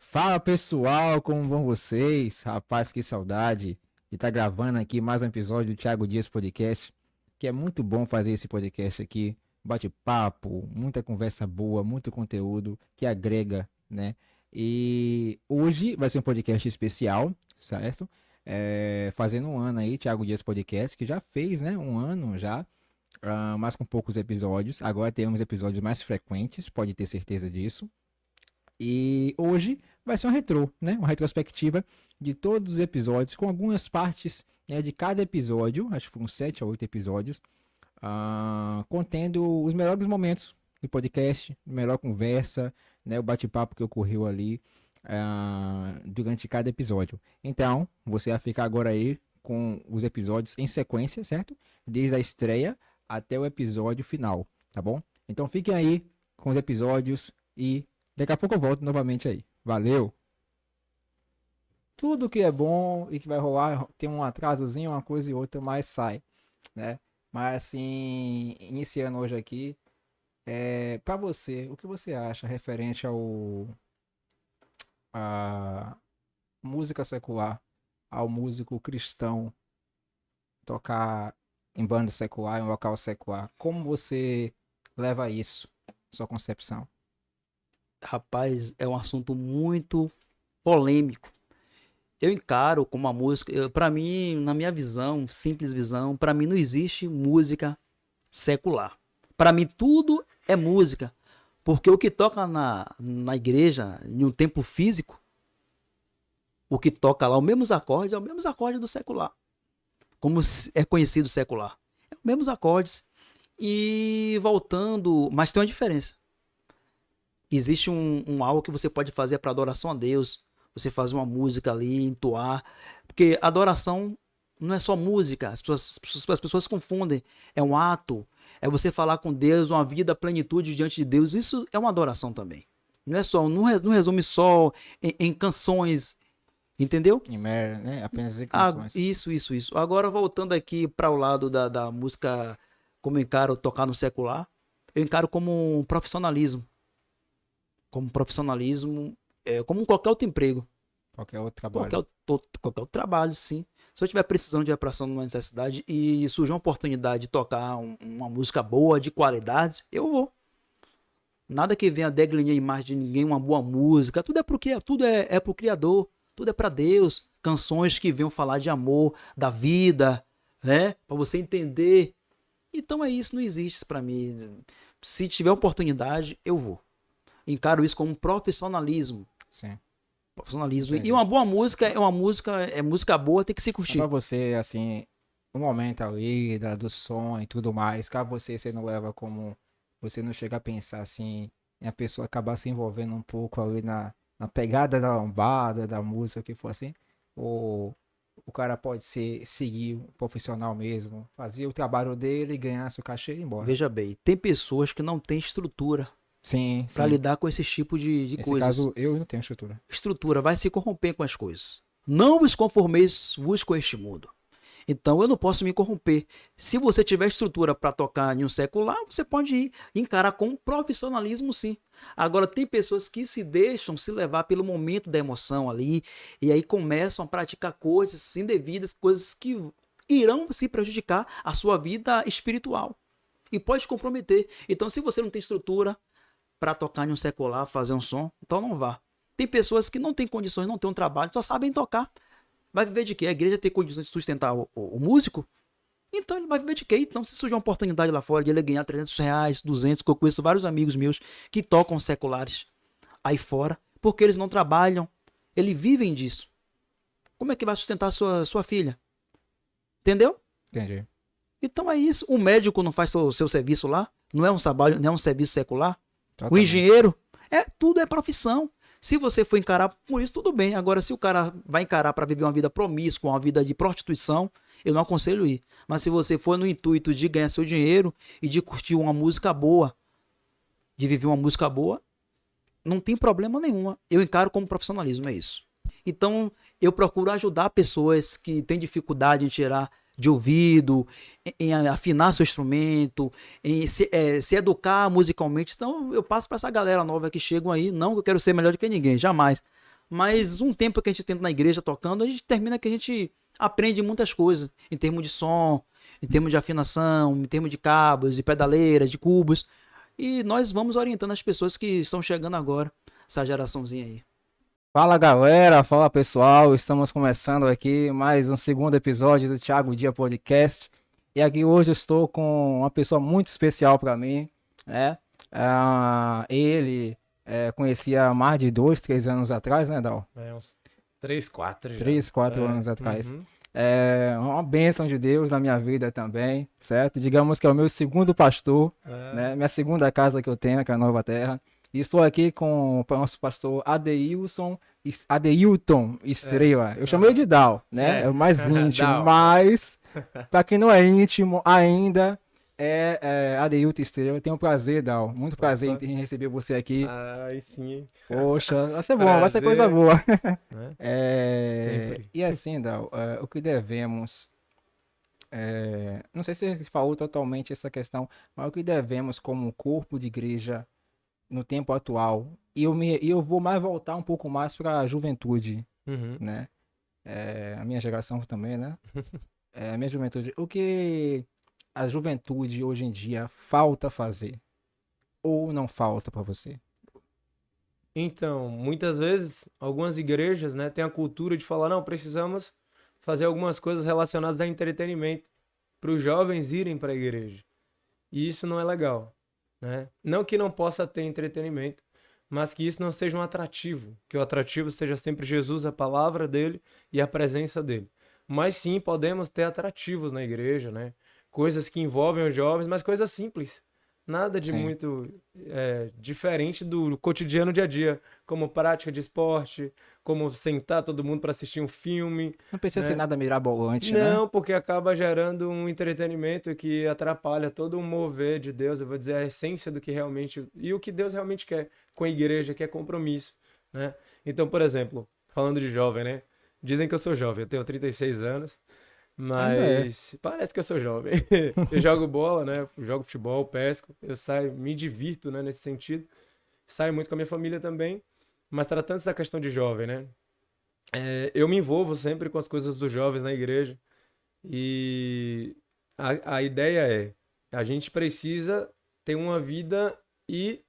Fala pessoal, como vão vocês? Rapaz, que saudade de estar gravando aqui mais um episódio do Thiago Dias Podcast, que é muito bom fazer esse podcast aqui, bate-papo, muita conversa boa, muito conteúdo que agrega, né? E hoje vai ser um podcast especial, certo? Fazendo um ano aí, Thiago Dias Podcast, que já fez, né? Um ano já, mas com poucos episódios. Agora temos episódios mais frequentes, pode ter certeza disso. E hoje vai ser um retrô, né? Uma retrospectiva de todos os episódios, com algumas partes, né, de cada episódio, acho que foram 7 a 8 episódios, contendo os melhores momentos do podcast, a melhor conversa, né, o bate-papo que ocorreu ali durante cada episódio. Então, você vai ficar agora aí com os episódios em sequência, certo? Desde a estreia até o episódio final, tá bom? Então fiquem aí com os episódios e daqui a pouco eu volto novamente aí. Valeu! Tudo que é bom e que vai rolar tem um atrasozinho, uma coisa e outra, mas sai, né? Mas assim, iniciando hoje aqui, para você, o que você acha referente ao a música secular, ao músico cristão tocar em banda secular, em um local secular? Como você leva isso, sua concepção? Rapaz, é um assunto muito polêmico. Eu encaro como a música, para mim, na minha visão, simples visão, para mim não existe música secular. Para mim tudo é música, porque o que toca na igreja, em um templo físico, o que toca lá, os mesmos acordes, é os mesmos acordes do secular. Como é conhecido o secular. É os mesmos acordes. E voltando, mas tem uma diferença. Existe um algo que você pode fazer para adoração a Deus. Você faz uma música ali, entoar. Porque adoração não é só música. As pessoas confundem. É um ato. É você falar com Deus, uma vida, plenitude diante de Deus. Isso é uma adoração também. Não é só, não resume só em canções. Entendeu? Né? Apenas em canções. Isso. Agora voltando aqui para o lado da música, como eu encaro tocar no secular, eu encaro como um profissionalismo. Como profissionalismo, como qualquer outro emprego. Qualquer outro trabalho. Qualquer outro trabalho, sim. Se eu estiver precisando de apração numa necessidade e surgir uma oportunidade de tocar uma música boa, de qualidade, eu vou. Nada que venha deglinhar a imagem de ninguém, uma boa música. Tudo é pro Criador. Tudo é para Deus. Canções que venham falar de amor, da vida, né? Para você entender. Então é isso, não existe para mim. Se tiver oportunidade, eu vou. Encaro isso como um profissionalismo. Sim. Profissionalismo. Entendi. E uma boa música é música boa, tem que se curtir. Pra você, assim, o momento ali do som e tudo mais, caso você não leva como. Você não chega a pensar assim, em a pessoa acabar se envolvendo um pouco ali na pegada da lombada, da música, que for assim, ou o cara pode seguir um profissional mesmo, fazer o trabalho dele, ganhar seu cachê e ir embora. Veja bem, tem pessoas que não têm estrutura Sim, para sim. lidar com esse tipo de Nesse coisas. caso, eu não tenho estrutura. Estrutura vai se corromper com as coisas. Não vos conformeis vos com este mundo. Então eu não posso me corromper. Se você tiver estrutura para tocar em um secular, você pode ir encarar com profissionalismo, sim. Agora tem pessoas que se deixam se levar pelo momento da emoção ali e aí começam a praticar coisas indevidas, coisas que irão se prejudicar a sua vida espiritual e pode comprometer. Então se você não tem estrutura para tocar em um secular, fazer um som, então não vá. Tem pessoas que não têm condições, não têm um trabalho, só sabem tocar. Vai viver de quê? A igreja tem condições de sustentar o músico? Então ele vai viver de quê? Então se surgir uma oportunidade lá fora de ele ganhar R$300, 200, que eu conheço vários amigos meus que tocam seculares aí fora, porque eles não trabalham, eles vivem disso. Como é que vai sustentar sua filha? Entendeu? Entendi. Então é isso. O médico não faz seu serviço lá? Não é um trabalho, não é um serviço secular? O Totalmente. engenheiro? Tudo é profissão. Se você for encarar por isso, tudo bem. Agora, se o cara vai encarar para viver uma vida promíscua, uma vida de prostituição, eu não aconselho ir. Mas se você for no intuito de ganhar seu dinheiro e de curtir uma música boa, de viver uma música boa, não tem problema nenhuma. Eu encaro como profissionalismo, é isso. Então, eu procuro ajudar pessoas que têm dificuldade em tirar de ouvido, em afinar seu instrumento, em se educar musicalmente. Então eu passo para essa galera nova que chegam aí, não que eu quero ser melhor do que ninguém, jamais. Mas um tempo que a gente tenta na igreja tocando, a gente termina que a gente aprende muitas coisas, em termos de som, em termos de afinação, em termos de cabos, de pedaleiras, de cubos. E nós vamos orientando as pessoas que estão chegando agora, essa geraçãozinha aí. Fala galera, fala pessoal, estamos começando aqui mais um segundo episódio do Thiago Dia Podcast. E aqui hoje eu estou com uma pessoa muito especial para mim, né? Ele conhecia há mais de 2, 3 anos atrás, né, Dal? Uns 3, 4 já. 3, 4 anos atrás. Uhum. É uma bênção de Deus na minha vida também, certo? Digamos que é o meu segundo pastor, né? Minha segunda casa que eu tenho aqui na Nova Terra. E estou aqui com o nosso pastor Adeilton Estrela. Eu chamei de Dal, né? É o mais íntimo, Dal. mas para quem não é íntimo ainda, Adeilton Estrela. Eu tenho um prazer, Dal. Muito prazer Opa. em receber você aqui. Aí sim, hein? Poxa, vai ser bom, vai ser Prazer. coisa boa. Né? Sempre. E assim, Dal, o que devemos. Não sei se você falou totalmente essa questão, mas o que devemos como corpo de igreja no tempo atual? E eu vou mais voltar um pouco mais para a juventude, Uhum. né? A minha geração também, né? A minha juventude. O que a juventude hoje em dia falta fazer? Ou não falta para você? Então, muitas vezes, algumas igrejas, né, têm a cultura de falar, não, precisamos fazer algumas coisas relacionadas a entretenimento para os jovens irem para a igreja. E isso não é legal, né? Não que não possa ter entretenimento, mas que isso não seja um atrativo, que o atrativo seja sempre Jesus, a palavra dele e a presença dele. Mas sim, podemos ter atrativos na igreja, né? Coisas que envolvem os jovens, mas coisas simples. Nada de Sim. muito diferente do cotidiano dia a dia, como prática de esporte, como sentar todo mundo para assistir um filme. Não precisa ser Né? nada mirabolante, né? Não, porque acaba gerando um entretenimento que atrapalha todo o mover de Deus, eu vou dizer a essência do que realmente, e o que Deus realmente quer com a igreja, que é compromisso, né? Então, por exemplo, falando de jovem, né? Dizem que eu sou jovem, eu tenho 36 anos, Ainda é. mas parece que eu sou jovem. Eu jogo bola, né? Jogo futebol, pesco, eu saio, me divirto, né, nesse sentido. Saio muito com a minha família também, mas tratando essa questão de jovem, né? Eu me envolvo sempre com as coisas dos jovens na igreja. E a ideia é, a gente precisa ter uma vida e,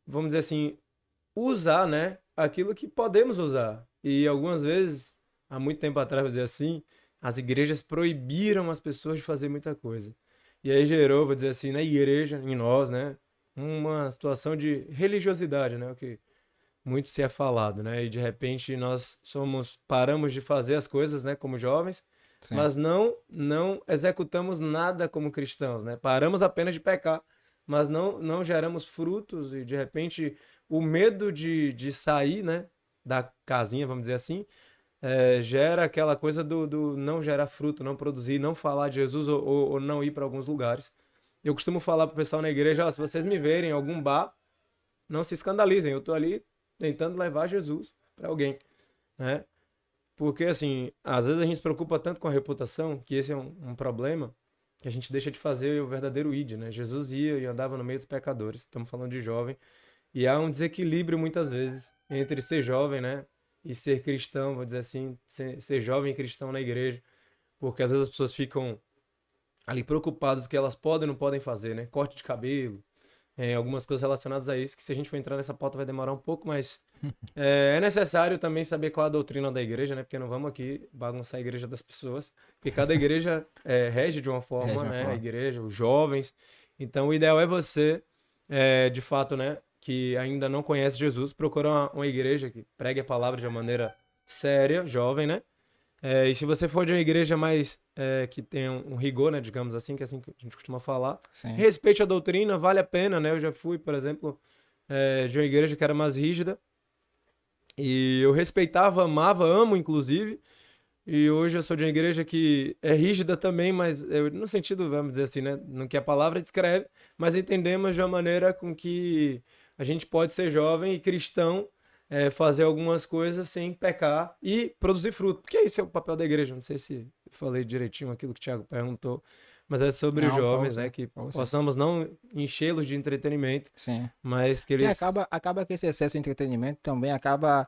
vamos dizer assim, usar, né, aquilo que podemos usar. E algumas vezes, há muito tempo atrás, vou dizer assim, as igrejas proibiram as pessoas de fazer muita coisa. E aí gerou, vou dizer assim, na igreja, em nós, né, uma situação de religiosidade, né, o que muito se é falado, né? E de repente paramos de fazer as coisas, né, como jovens, Sim. mas não executamos nada como cristãos, né? Paramos apenas de pecar, mas não geramos frutos e de repente o medo de sair, né, da casinha, vamos dizer assim, gera aquela coisa do não gerar fruto, não produzir, não falar de Jesus ou não ir para alguns lugares. Eu costumo falar pro pessoal na igreja, ó, se vocês me verem em algum bar, não se escandalizem, eu tô ali tentando levar Jesus para alguém, né? Porque, assim, às vezes a gente se preocupa tanto com a reputação, que esse é um problema, que a gente deixa de fazer o verdadeiro id, né? Jesus ia e andava no meio dos pecadores, estamos falando de jovem, e há um desequilíbrio muitas vezes entre ser jovem, né? E ser cristão, vou dizer assim, ser jovem cristão na igreja, porque às vezes as pessoas ficam ali preocupadas com o que elas podem e não podem fazer, né? Corte de cabelo, algumas coisas relacionadas a isso, que se a gente for entrar nessa pauta vai demorar um pouco, mas é necessário também saber qual é a doutrina da igreja, né? Porque não vamos aqui bagunçar a igreja das pessoas, porque cada igreja rege de uma forma, Rege de uma né? forma. A igreja, os jovens. Então, o ideal é você, de fato, né? Que ainda não conhece Jesus, procurar uma igreja que pregue a palavra de uma maneira séria, jovem, né? E se você for de uma igreja mais que tem um rigor, né, digamos assim, que é assim que a gente costuma falar, Sim. respeite a doutrina, vale a pena, né? Eu já fui, por exemplo, de uma igreja que era mais rígida e eu respeitava, amava, amo, inclusive. E hoje eu sou de uma igreja que é rígida também, mas no sentido, vamos dizer assim, né, no que a palavra descreve, mas entendemos de uma maneira com que a gente pode ser jovem e cristão, fazer algumas coisas sem pecar e produzir fruto. Porque esse é o papel da igreja. Não sei se eu falei direitinho aquilo que o Thiago perguntou, mas é sobre os Não, jovens, falou né? sim, Que falou sim. possamos não enchê-los de entretenimento, Sim. mas que E eles... acaba que esse excesso de entretenimento também acaba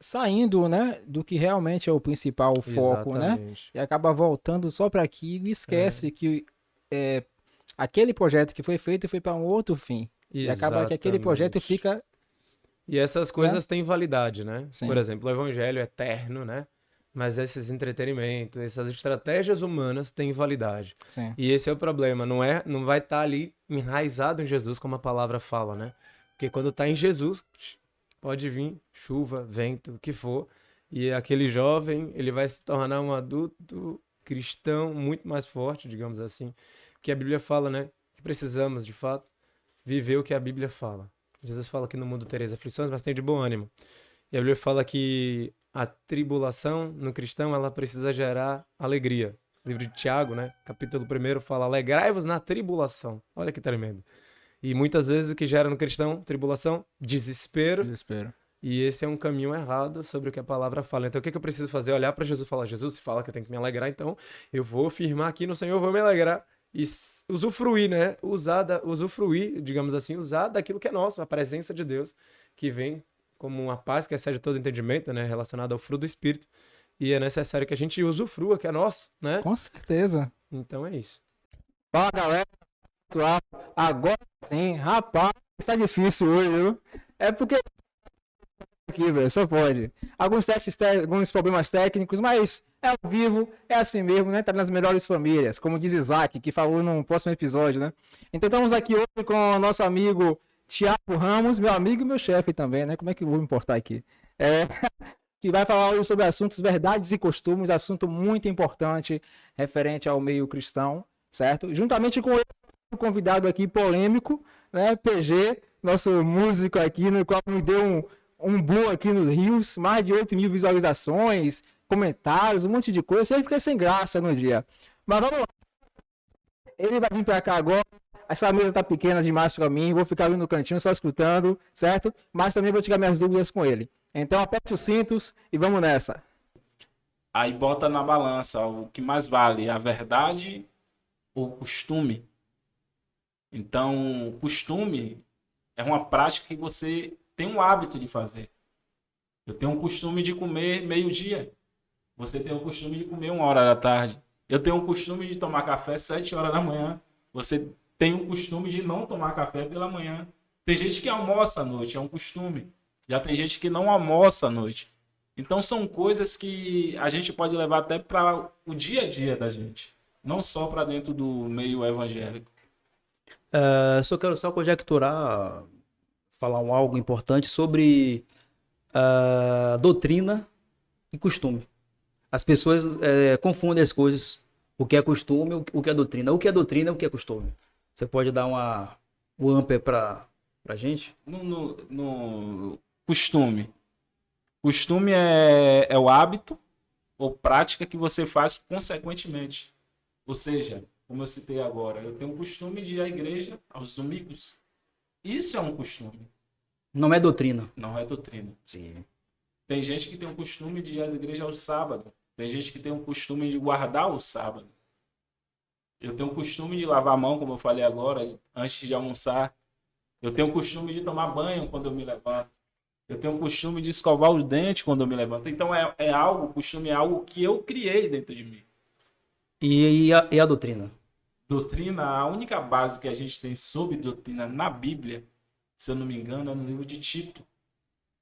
saindo, né, do que realmente é o principal foco, né? Exatamente. E acaba voltando só para aquilo e esquece que aquele projeto que foi feito foi para um outro fim. E acaba que aquele projeto Exatamente. fica, E essas coisas têm validade, né? Sim. Por exemplo, o evangelho é eterno, né? Mas esses entretenimentos, essas estratégias humanas têm validade. sim, E esse é o problema, não vai estar ali enraizado em Jesus, como a palavra fala, né? Porque quando está em Jesus, pode vir chuva, vento, o que for, e aquele jovem, ele vai se tornar um adulto cristão muito mais forte, digamos assim, que a Bíblia fala, né? Que precisamos, de fato, viver o que a Bíblia fala. Jesus fala que no mundo tereis aflições, mas tem de bom ânimo. E a Bíblia fala que a tribulação no cristão, ela precisa gerar alegria. O livro de Tiago, né? Capítulo 1 fala, alegrai-vos na tribulação. Olha que tremendo. E muitas vezes o que gera no cristão, tribulação, desespero. desespero. E esse é um caminho errado sobre o que a palavra fala. Então o que eu preciso fazer? Olhar para Jesus e falar, Jesus fala que eu tenho que me alegrar, então eu vou firmar aqui no Senhor, vou me alegrar. E usufruir, né? Usufruir, digamos assim, usar daquilo que é nosso, a presença de Deus, que vem como uma paz que excede todo entendimento, né? Relacionada ao fruto do Espírito. E é necessário que a gente usufrua, que é nosso, né? Com certeza. Então é isso. Fala, galera. Agora sim, rapaz, está difícil hoje, viu? É porque aqui, velho, só pode. Alguns problemas técnicos, mas é ao vivo, é assim mesmo, né? Tá nas melhores famílias, como diz Isaac, que falou no próximo episódio, né? Então estamos aqui hoje com o nosso amigo Thiago Ramos, meu amigo e meu chefe também, né? Como é que eu vou me importar aqui? Que vai falar hoje sobre assuntos verdades e costumes, assunto muito importante referente ao meio cristão, certo? Juntamente com o convidado aqui polêmico, né? PG, nosso músico aqui, no qual me deu um boom aqui nos Rios, mais de 8 mil visualizações, comentários, um monte de coisa. Eu fiquei sem graça no dia. Mas vamos lá. Ele vai vir pra cá agora. Essa mesa tá pequena demais pra mim. Vou ficar ali no cantinho só escutando, certo? Mas também vou tirar minhas dúvidas com ele. Então aperte os cintos e vamos nessa. Aí bota na balança o que mais vale, a verdade ou o costume. Então, o costume é uma prática que você tem um hábito de fazer. Eu tenho um costume de comer meio-dia. Você tem o costume de comer 1h da tarde. Eu tenho o costume de tomar café 7h da manhã. Você tem o costume de não tomar café pela manhã. Tem gente que almoça à noite, é um costume. Já tem gente que não almoça à noite. Então são coisas que a gente pode levar até para o dia a dia da gente. Não só para dentro do meio evangélico. Só quero conjecturar, falar algo importante sobre doutrina e costume. As pessoas confundem as coisas. O que é costume, o que é doutrina. O que é doutrina e o que é costume. Você pode dar o amplo para a gente? No costume. Costume é o hábito ou prática que você faz consequentemente. Ou seja, como eu citei agora, eu tenho o costume de ir à igreja aos domingos. Isso é um costume. Não é doutrina. Não é doutrina. Sim. Tem gente que tem o costume de ir às igrejas aos sábados. Tem gente que tem o costume de guardar o sábado. Eu tenho o costume de lavar a mão, como eu falei agora, antes de almoçar. Eu tenho o costume de tomar banho quando eu me levanto. Eu tenho o costume de escovar os dentes quando eu me levanto. Então o costume é algo que eu criei dentro de mim. E a doutrina? Doutrina, a única base que a gente tem sobre doutrina na Bíblia, se eu não me engano, é no livro de Tito.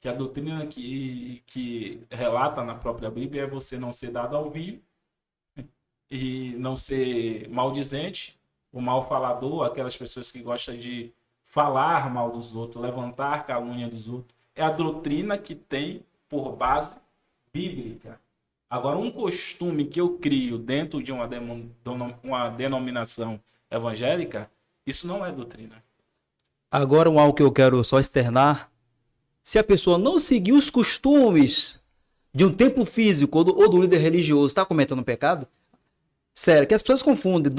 Que a doutrina que relata na própria Bíblia é você não ser dado ao vinho e não ser maldizente, o mal falador, aquelas pessoas que gostam de falar mal dos outros, levantar calúnia dos outros. É a doutrina que tem por base bíblica. Agora, um costume que eu crio dentro de uma denominação evangélica, isso não é doutrina. Agora, algo que eu quero só externar. Se a pessoa não seguir os costumes de um templo físico ou do líder religioso, está cometendo um pecado? Sério, que as pessoas confundem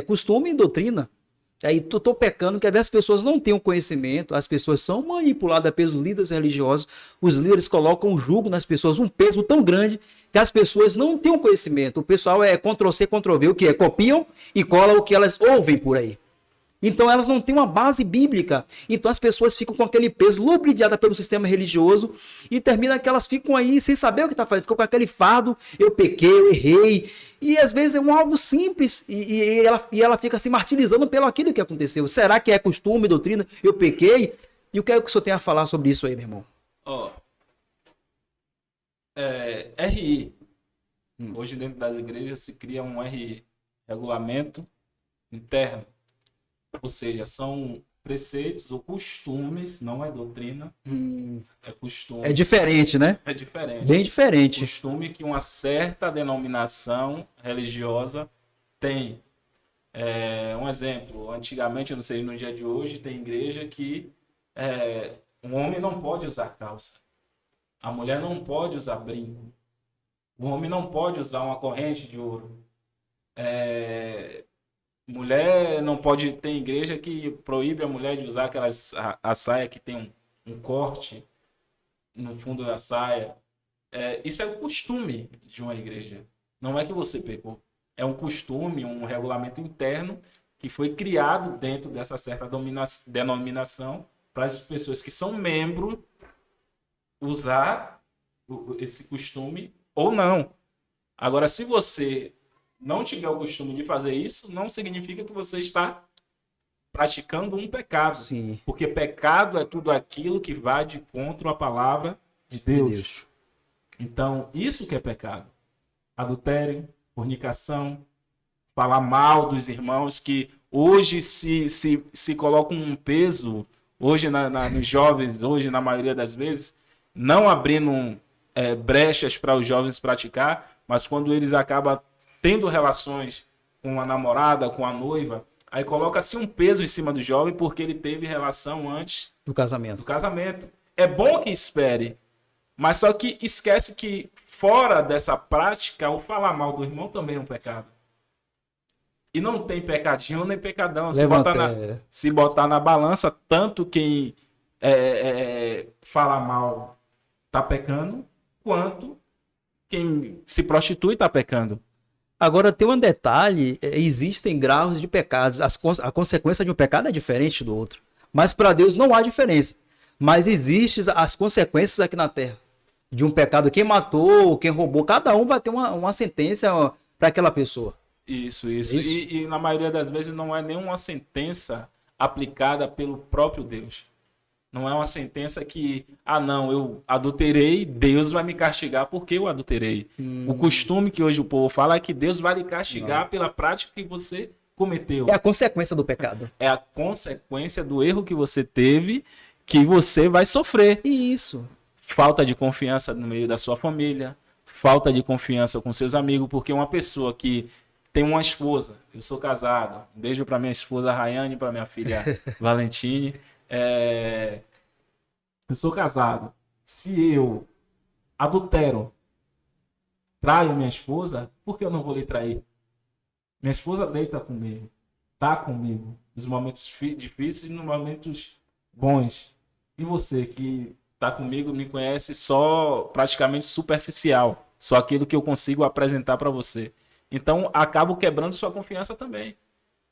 costume e doutrina. Aí tô pecando, que às vezes as pessoas não têm o conhecimento, as pessoas são manipuladas pelos líderes religiosos, os líderes colocam um jugo nas pessoas, um peso tão grande que as pessoas não têm o conhecimento. O pessoal é Ctrl-C, Ctrl-V, o que é? Copiam e colam o que elas ouvem por aí. Então elas não têm uma base bíblica. Então as pessoas ficam com aquele peso, lubridiada pelo sistema religioso, e termina que elas ficam aí sem saber o que está fazendo, ficam com aquele fardo, eu pequei, eu errei. E às vezes é um algo simples, e ela fica se martirizando pelo aquilo que aconteceu. Será que é costume, doutrina? Eu pequei? E o que é que o senhor tem a falar sobre isso aí, meu irmão? Ó, RI. Hoje dentro das igrejas se cria um RI, regulamento interno. Ou seja, são preceitos ou costumes, não é doutrina, é costume. É diferente, né? É diferente. Bem diferente. Costume que uma certa denominação religiosa tem. Um exemplo, antigamente, eu não sei, no dia de hoje, tem igreja que um homem não pode usar calça. A mulher não pode usar brinco. O homem não pode usar uma corrente de ouro. Mulher não pode. Tem igreja que proíbe a mulher de usar a saia que tem um corte no fundo da saia. Isso é o costume de uma igreja. Não é que você pecou. É um costume, um regulamento interno que foi criado dentro dessa certa denominação para as pessoas que são membros usar esse costume ou não. Agora, se você não tiver o costume de fazer isso, não significa que você está praticando um pecado. Sim. Porque pecado é tudo aquilo que vai de contra a palavra de Deus. Então, isso que é pecado. Adultério, fornicação, falar mal dos irmãos, que hoje se coloca um peso, hoje nos jovens, hoje na maioria das vezes, não abrindo brechas para os jovens praticar, mas quando eles acabam tendo relações com a namorada, com a noiva, aí coloca-se um peso em cima do jovem porque ele teve relação antes Do casamento. do casamento. É bom que espere, mas só que esquece que fora dessa prática, o falar mal do irmão também é um pecado. E não tem pecadinho nem pecadão. Se botar na balança, tanto quem fala mal tá pecando, quanto quem se prostitui tá pecando. Agora, tem um detalhe, existem graus de pecados. A consequência de um pecado é diferente do outro. Mas para Deus não há diferença. Mas existem as consequências aqui na Terra. De um pecado, quem matou, quem roubou, cada um vai ter uma sentença para aquela pessoa. Isso. E na maioria das vezes não é nenhuma sentença aplicada pelo próprio Deus. Não é uma sentença que, não, eu adulterei, Deus vai me castigar porque eu adulterei. O costume que hoje o povo fala é que Deus vai lhe castigar pela prática que você cometeu. É a consequência do pecado. É a consequência do erro que você teve que você vai sofrer. Isso. Falta de confiança no meio da sua família, falta de confiança com seus amigos, porque uma pessoa que tem uma esposa, eu sou casado, um beijo para minha esposa Rayane e para minha filha Valentine. Eu sou casado. Se eu adultero, traio minha esposa, por que eu não vou lhe trair? Minha esposa deita comigo, tá comigo, nos momentos difíceis e nos momentos bons. E você que tá comigo me conhece só praticamente superficial, só aquilo que eu consigo apresentar para você. Então acabo quebrando sua confiança também.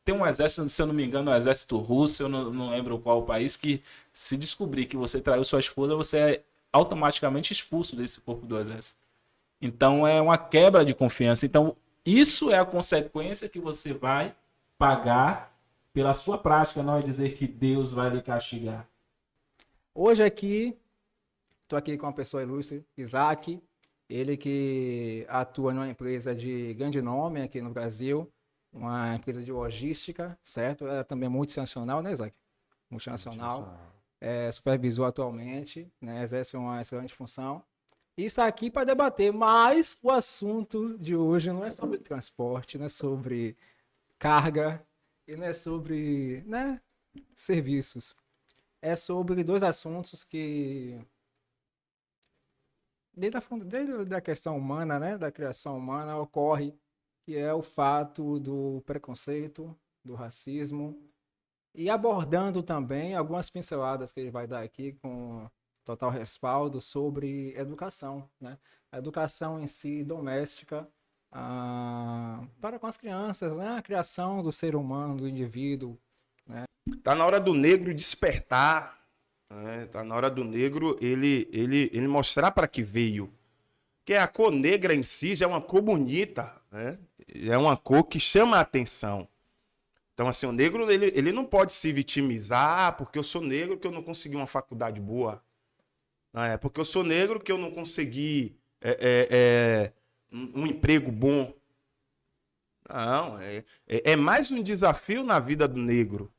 Tem um exército, se eu não me engano, é o exército russo, eu não lembro qual país, que se descobrir que você traiu sua esposa, você é automaticamente expulso desse corpo do exército. Então é uma quebra de confiança. Então isso é a consequência que você vai pagar pela sua prática, não é dizer que Deus vai lhe castigar. Hoje aqui, estou aqui com uma pessoa ilustre, Isaac, ele que atua numa empresa de grande nome aqui no Brasil, uma empresa de logística, certo? Ela também é multinacional, né, Isaac? Multinacional. Supervisor atualmente, né? Exerce uma excelente função. E está aqui para debater, mas o assunto de hoje não é sobre transporte, não é sobre carga e não é sobre, né, serviços. É sobre dois assuntos que, desde a questão humana, né, da criação humana, ocorre, que é o fato do preconceito, do racismo, e abordando também algumas pinceladas que ele vai dar aqui com total respaldo sobre educação, né? A educação em si doméstica para com as crianças, né? A criação do ser humano, do indivíduo, né? Tá na hora do negro despertar, né? Tá na hora do negro ele mostrar para que veio. Que a cor negra em si já é uma cor bonita, né? É uma cor que chama a atenção. Então, assim, o negro ele não pode se vitimizar porque eu sou negro que eu não consegui uma faculdade boa. Porque eu sou negro que eu não consegui um emprego bom. Não, é mais um desafio na vida do negro.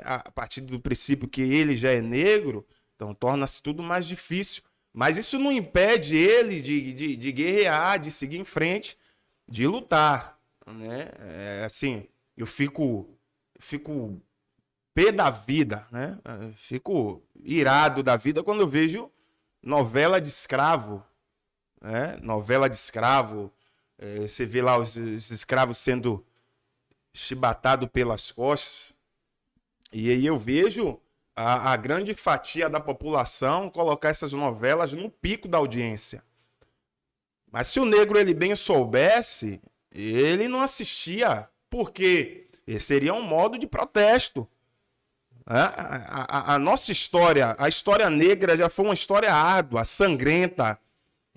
A partir do princípio que ele já é negro, então torna-se tudo mais difícil. Mas isso não impede ele de guerrear, de seguir em frente, de lutar, né? Assim, eu fico pé da vida, né? Eu fico irado da vida quando eu vejo novela de escravo, né? Novela de escravo, você vê lá os escravos sendo chibatados pelas costas, e aí eu vejo a grande fatia da população colocar essas novelas no pico da audiência. Mas se o negro ele bem soubesse, ele não assistia, porque seria um modo de protesto. A nossa história, a história negra já foi uma história árdua, sangrenta.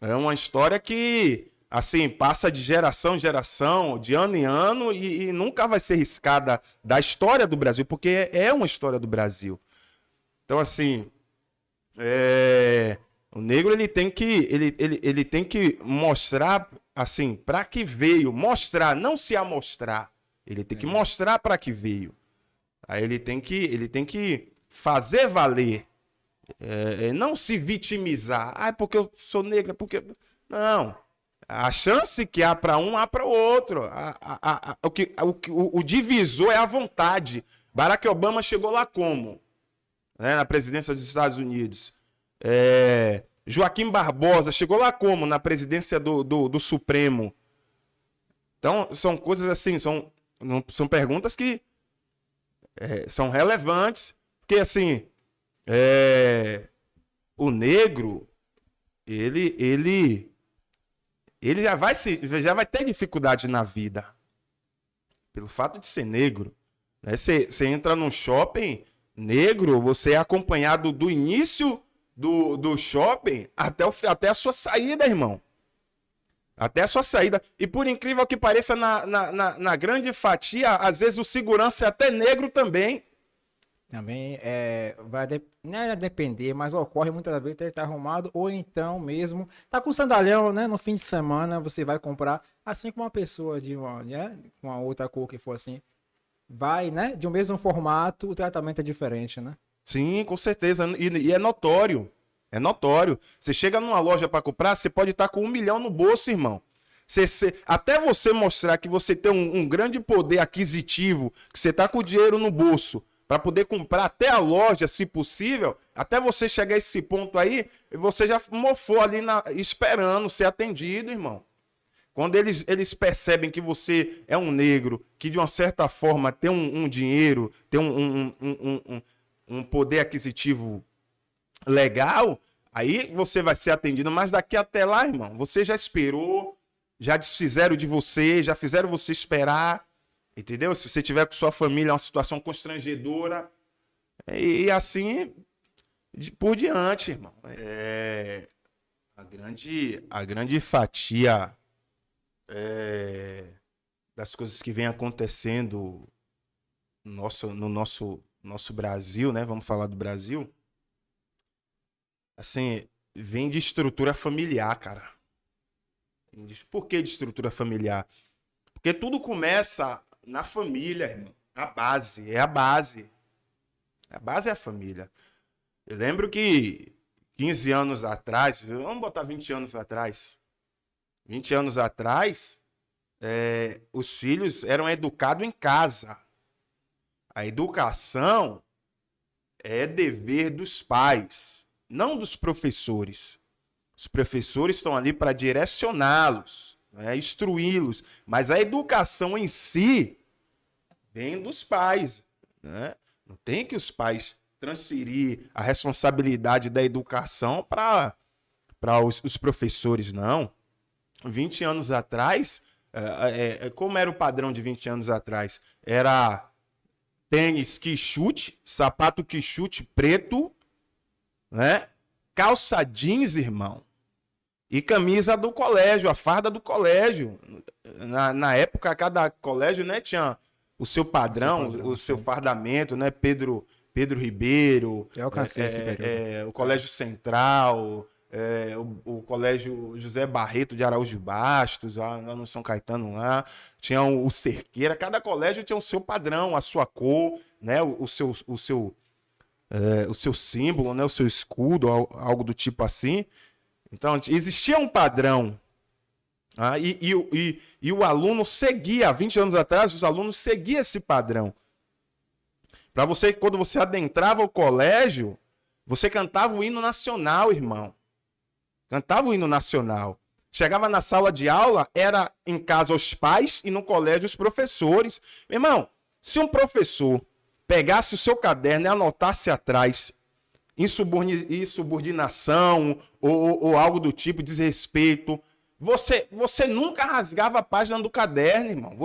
É uma história que, assim, passa de geração em geração, de ano em ano, e nunca vai ser riscada da história do Brasil, porque é uma história do Brasil. Então, assim, o negro ele tem que mostrar, assim, para que veio. Mostrar, não se amostrar. Ele tem que mostrar para que veio. Aí ele tem que fazer valer. Não se vitimizar. É porque eu sou negro, porque... Não. A chance que há para um, há para o outro. O divisor é a vontade. Barack Obama chegou lá como? Na presidência dos Estados Unidos. Joaquim Barbosa chegou lá como? Na presidência do Supremo. Então, são coisas assim, são perguntas que são relevantes, porque assim, o negro, ele já vai ter dificuldade na vida, pelo fato de ser negro. Né? Você entra num shopping negro, você é acompanhado do início do shopping até a sua saída, irmão. Até a sua saída. E por incrível que pareça, na grande fatia, às vezes o segurança é até negro também. Também não é depender, mas ocorre muitas vezes ele tá arrumado, ou então mesmo tá com sandalhão, né? No fim de semana você vai comprar, assim como uma pessoa com uma outra cor que for assim, vai, né? De um mesmo formato, o tratamento é diferente, né? Sim, com certeza. E é notório. É notório. Você chega numa loja para comprar, você pode estar com 1 milhão no bolso, irmão. Até você mostrar que você tem um grande poder aquisitivo, que você está com o dinheiro no bolso, para poder comprar até a loja, se possível, até você chegar a esse ponto aí, você já mofou ali esperando ser atendido, irmão. Quando eles percebem que você é um negro, que de uma certa forma tem um dinheiro, tem um poder aquisitivo legal, aí você vai ser atendido. Mas daqui até lá, irmão, você já esperou, já desfizeram de você, já fizeram você esperar, entendeu? Se você tiver com sua família, é uma situação constrangedora, e assim por diante, irmão. A grande fatia das coisas que vem acontecendo no nosso Brasil, né? Vamos falar do Brasil. Assim, vem de estrutura familiar, cara. Por que de estrutura familiar? Porque tudo começa na família, irmão. A base. A base é a família. Eu lembro que 15 anos atrás, vamos botar 20 anos atrás. 20 anos atrás, os filhos eram educados em casa. A educação é dever dos pais, não dos professores. Os professores estão ali para direcioná-los, né, instruí-los, mas a educação em si vem dos pais, né? Não tem que os pais transferir a responsabilidade da educação para os professores, não. 20 anos atrás, como era o padrão de 20 anos atrás? Era tênis que chute, sapato que chute preto, né? Calça jeans, irmão. E camisa do colégio, a farda do colégio. Na época, cada colégio, né, tinha o seu padrão, o seu fardamento, né? Pedro Ribeiro, Eu alcancei esse período. o Colégio Central, o Colégio José Barreto de Araújo Bastos, lá no São Caetano, lá. Tinha o Cerqueira. Cada colégio tinha o seu padrão, a sua cor, né? O seu símbolo, né? O seu escudo, algo do tipo assim. Então, existia um padrão. E o aluno seguia, há 20 anos atrás, os alunos seguiam esse padrão. Para você, quando você adentrava o colégio, você cantava o hino nacional, irmão. Cantava o hino nacional. Chegava na sala de aula, era em casa os pais e no colégio os professores. Irmão, se um professor pegasse o seu caderno e anotasse atrás insubordinação ou algo do tipo, desrespeito, você nunca rasgava a página do caderno, irmão.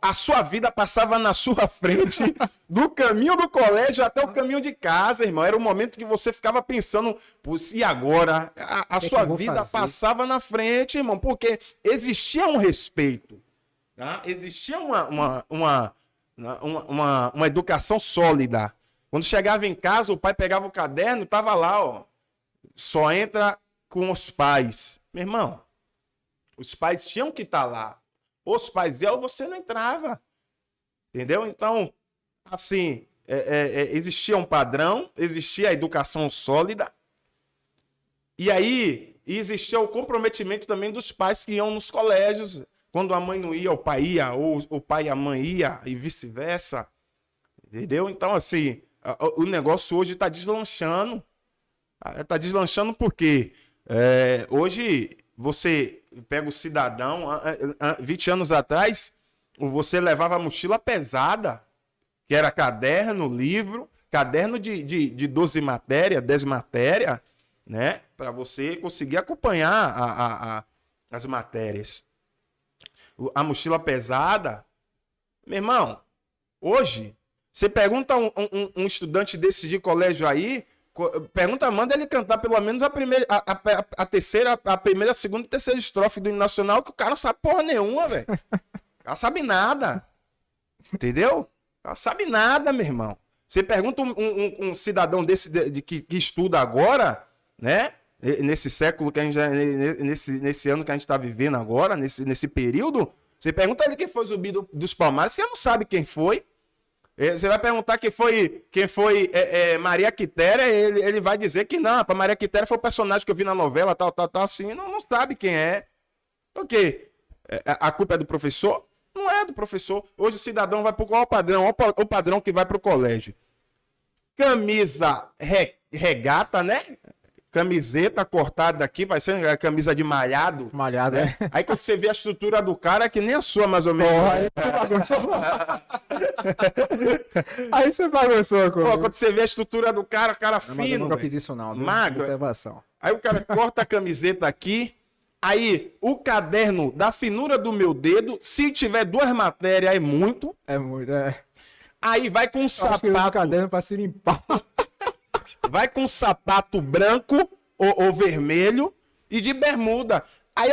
A sua vida passava na sua frente, do caminho do colégio até o caminho de casa, irmão. Era o momento que você ficava pensando, e agora? A sua vida passava na frente, irmão, porque existia um respeito, tá? Existia uma educação sólida. Quando chegava em casa, o pai pegava o caderno, tava lá, ó. Só entra com os pais. Meu irmão, os pais tinham que estar lá. Os pais iam, você não entrava. Entendeu? Então, assim, existia um padrão, existia a educação sólida. E aí, existia o comprometimento também dos pais que iam nos colégios. Quando a mãe não ia, o pai ia, ou o pai e a mãe ia, e vice-versa. Entendeu? Então, assim, o negócio hoje está deslanchando. Está deslanchando porque hoje você pega o cidadão, 20 anos atrás, você levava a mochila pesada, que era caderno, livro, caderno de 12 matérias, 10 matérias, né? Para você conseguir acompanhar as matérias. A mochila pesada, meu irmão, hoje, você pergunta um estudante desse de colégio aí, manda ele cantar pelo menos a primeira, a terceira, a primeira, a segunda e terceira estrofe do hino nacional, que o cara não sabe porra nenhuma, velho. O cara sabe nada. Entendeu? O cara sabe nada, meu irmão. Você pergunta um cidadão desse que estuda agora, né? Nesse século que a gente, nesse ano que a gente está vivendo agora, nesse período, você pergunta ele quem foi Zumbi dos Palmares, que ele não sabe quem foi. Você vai perguntar quem foi Maria Quitéria, ele vai dizer que não, para Maria Quitéria foi o personagem que eu vi na novela, tal, assim, não sabe quem é. O quê? A culpa é do professor? Não é do professor. Hoje o cidadão vai para qual padrão? O padrão que vai para o colégio. Camisa regata, né? Camiseta cortada aqui, vai ser a camisa de malhado. Malhado, né? Aí quando você vê a estrutura do cara, é que nem a sua, mais ou menos. Aí você bagunçou, Pô, quando você vê a estrutura do cara fino. Mas eu nunca fiz isso, não. Magro. Observação. Aí o cara corta a camiseta aqui. Aí o caderno da finura do meu dedo, se tiver 2 matérias, é muito. É muito, Aí vai com um sapato. O caderno para se limpar. Vai com um sapato branco ou vermelho e de bermuda. Aí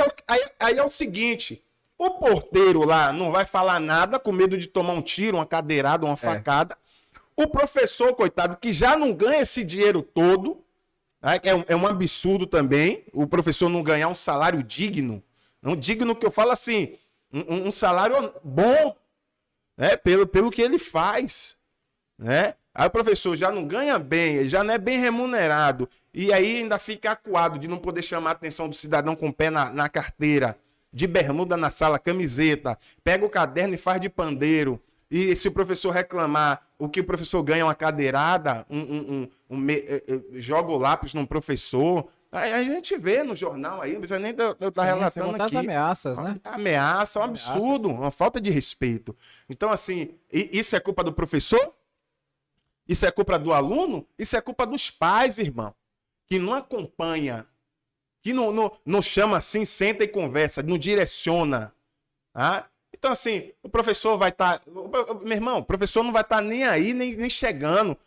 é o seguinte, o porteiro lá não vai falar nada com medo de tomar um tiro, uma cadeirada, uma facada. O professor, coitado, que já não ganha esse dinheiro todo, é um absurdo também, o professor não ganhar um salário digno. Não digno que eu falo assim, um salário bom, né, pelo que ele faz, né? Aí o professor já não ganha bem, ele já não é bem remunerado. E aí ainda fica acuado de não poder chamar a atenção do cidadão com o pé na carteira, de bermuda na sala, camiseta, pega o caderno e faz de pandeiro. E se o professor reclamar, o que o professor ganha é uma cadeirada, joga o lápis num professor. Aí a gente vê no jornal aí, não precisa nem estar relatando aqui. As ameaças, né? Ameaça, é um absurdo, uma falta de respeito. Então, assim, isso é culpa do professor? Isso é culpa do aluno? Isso é culpa dos pais, irmão. Que não acompanha, que não chama assim, senta e conversa, não direciona. Tá? Então, assim, o professor vai estar... Meu irmão, o professor não vai estar nem aí, nem chegando.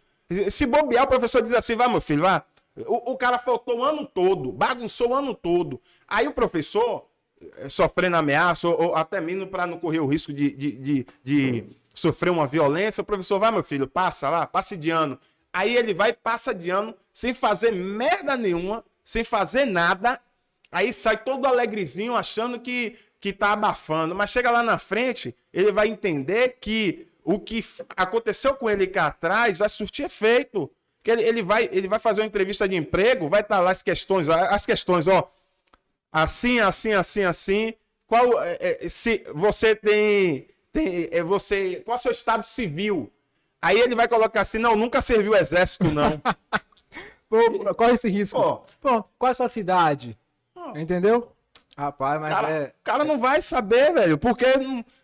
Se bobear, o professor diz assim, vai, meu filho, vá. O cara faltou o ano todo, bagunçou o ano todo. Aí o professor, sofrendo ameaça, ou até mesmo para não correr o risco de sofrer uma violência, o professor vai, meu filho, passa lá, passe de ano. Aí ele vai, passa de ano, sem fazer merda nenhuma, sem fazer nada. Aí sai todo alegrezinho, achando que tá abafando. Mas chega lá na frente, ele vai entender que o que aconteceu com ele cá atrás vai surtir efeito. Que ele vai fazer uma entrevista de emprego, vai estar lá as questões, ó. Assim. Qual, se você qual é o seu estado civil? Aí ele vai colocar assim, não, nunca serviu o exército, não. Pô, corre esse risco. Pô. Pô, qual é a sua cidade? Entendeu? Rapaz, mas O cara não vai saber, velho, porque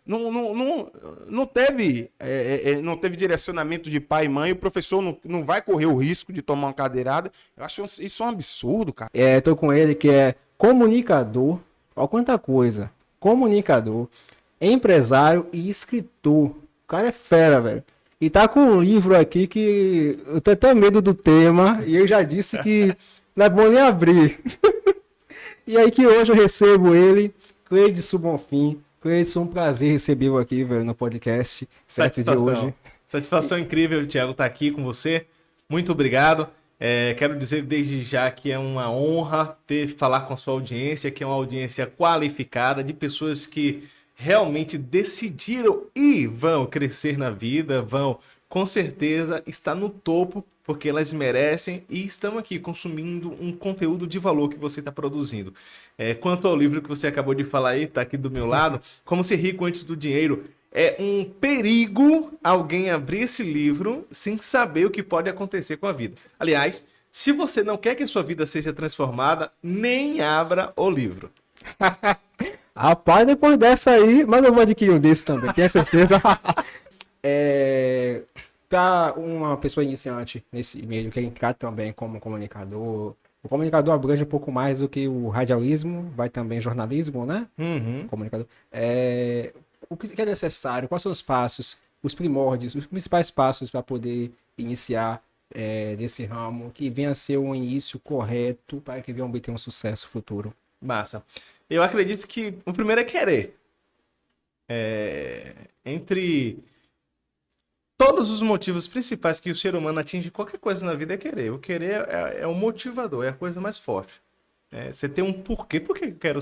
não teve direcionamento de pai e mãe, o professor não vai correr o risco de tomar uma cadeirada. Eu acho isso um absurdo, cara. Tô com ele que é comunicador, olha quanta coisa, comunicador, empresário e escritor. O cara é fera, velho. E tá com um livro aqui que eu tenho até medo do tema, e eu já disse que não é bom nem abrir. E aí que hoje eu recebo ele, Cleidson Bonfim. Cleidson, um prazer recebê-lo aqui, velho, no podcast. Certo de hoje. Satisfação incrível, Thiago, estar aqui com você. Muito obrigado. Quero dizer desde já que é uma honra falar com a sua audiência, que é uma audiência qualificada, de pessoas que realmente decidiram e vão crescer na vida, vão com certeza estar no topo, porque elas merecem e estão aqui consumindo um conteúdo de valor que você está produzindo. Quanto ao livro que você acabou de falar aí, está aqui do meu lado, Como Ser Rico Antes do Dinheiro, é um perigo alguém abrir esse livro sem saber o que pode acontecer com a vida. Aliás, se você não quer que a sua vida seja transformada, nem abra o livro. Rapaz, depois dessa aí, mas eu vou adquirir um desse também, tenho certeza. Para uma pessoa iniciante nesse meio, que entrar também como comunicador, o comunicador abrange um pouco mais do que o radialismo, vai também jornalismo, né? Uhum. Comunicador. O que é necessário? Quais são os passos, os primórdios, os principais passos para poder iniciar nesse ramo, que venha a ser um início correto para que venha obter um sucesso futuro? Massa. Eu acredito que o primeiro é querer. Entre todos os motivos principais que o ser humano atinge qualquer coisa na vida é querer. O querer é o motivador, é a coisa mais forte. Você tem um porquê. Por que eu quero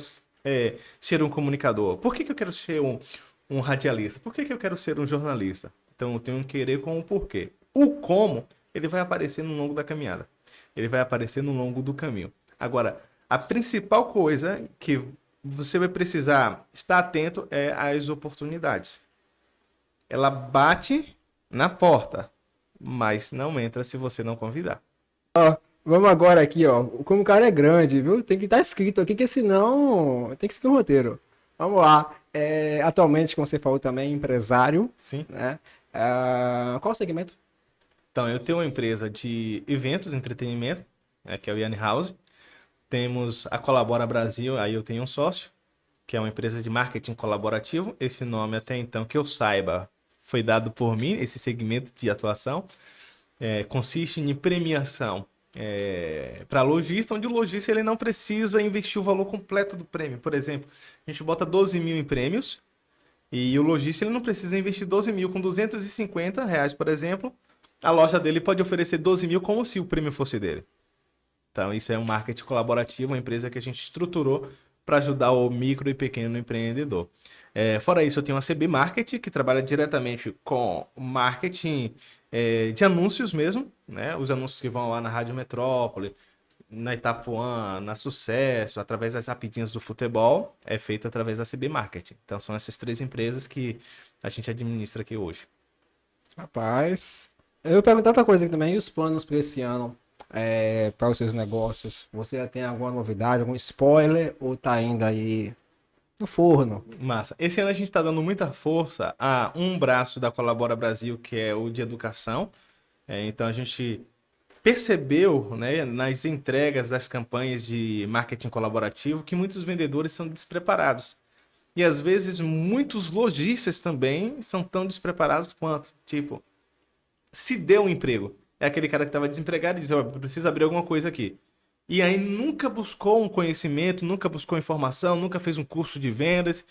ser um comunicador? Por que eu quero ser um radialista? Por que eu quero ser um jornalista? Então eu tenho um querer com um porquê. O como, ele vai aparecer no longo da caminhada. Ele vai aparecer no longo do caminho. Agora, a principal coisa que você vai precisar estar atento é às oportunidades. Ela bate na porta, mas não entra se você não convidar. Vamos agora aqui, ó. Como o cara é grande, viu? Tem que estar escrito aqui, que senão tem que seguir o roteiro. Vamos lá. Atualmente, como você falou também, empresário. Sim. Né? Qual o segmento? Então, eu tenho uma empresa de eventos, entretenimento, que é o Yanni House. Temos a Colabora Brasil, aí eu tenho um sócio, que é uma empresa de marketing colaborativo. Esse nome, até então, que eu saiba, foi dado por mim, esse segmento de atuação. Consiste em premiação para lojista, onde o lojista ele não precisa investir o valor completo do prêmio. Por exemplo, a gente bota 12 mil em prêmios e o lojista ele não precisa investir 12 mil. Com R$250, por exemplo, a loja dele pode oferecer 12 mil como se o prêmio fosse dele. Então, isso é um marketing colaborativo, uma empresa que a gente estruturou para ajudar o micro e pequeno empreendedor. Fora isso, eu tenho a CB Marketing, que trabalha diretamente com marketing de anúncios mesmo, né? Os anúncios que vão lá na Rádio Metrópole, na Itapuã, na Sucesso, através das rapidinhas do futebol, é feito através da CB Marketing. Então, são essas 3 empresas que a gente administra aqui hoje. Rapaz, eu vou perguntar outra coisa aqui também. E os planos para esse ano? Para os seus negócios, você já tem alguma novidade, algum spoiler ou tá ainda aí no forno? Massa. Esse ano a gente está dando muita força a um braço da Colabora Brasil, que é o de educação. Então a gente percebeu, né, nas entregas das campanhas de marketing colaborativo que muitos vendedores são despreparados. E às vezes muitos lojistas também são tão despreparados quanto. Tipo, se deu um emprego. É aquele cara que estava desempregado e diz, ó, eu preciso abrir alguma coisa aqui. E aí nunca buscou um conhecimento, nunca buscou informação, nunca fez um curso de vendas.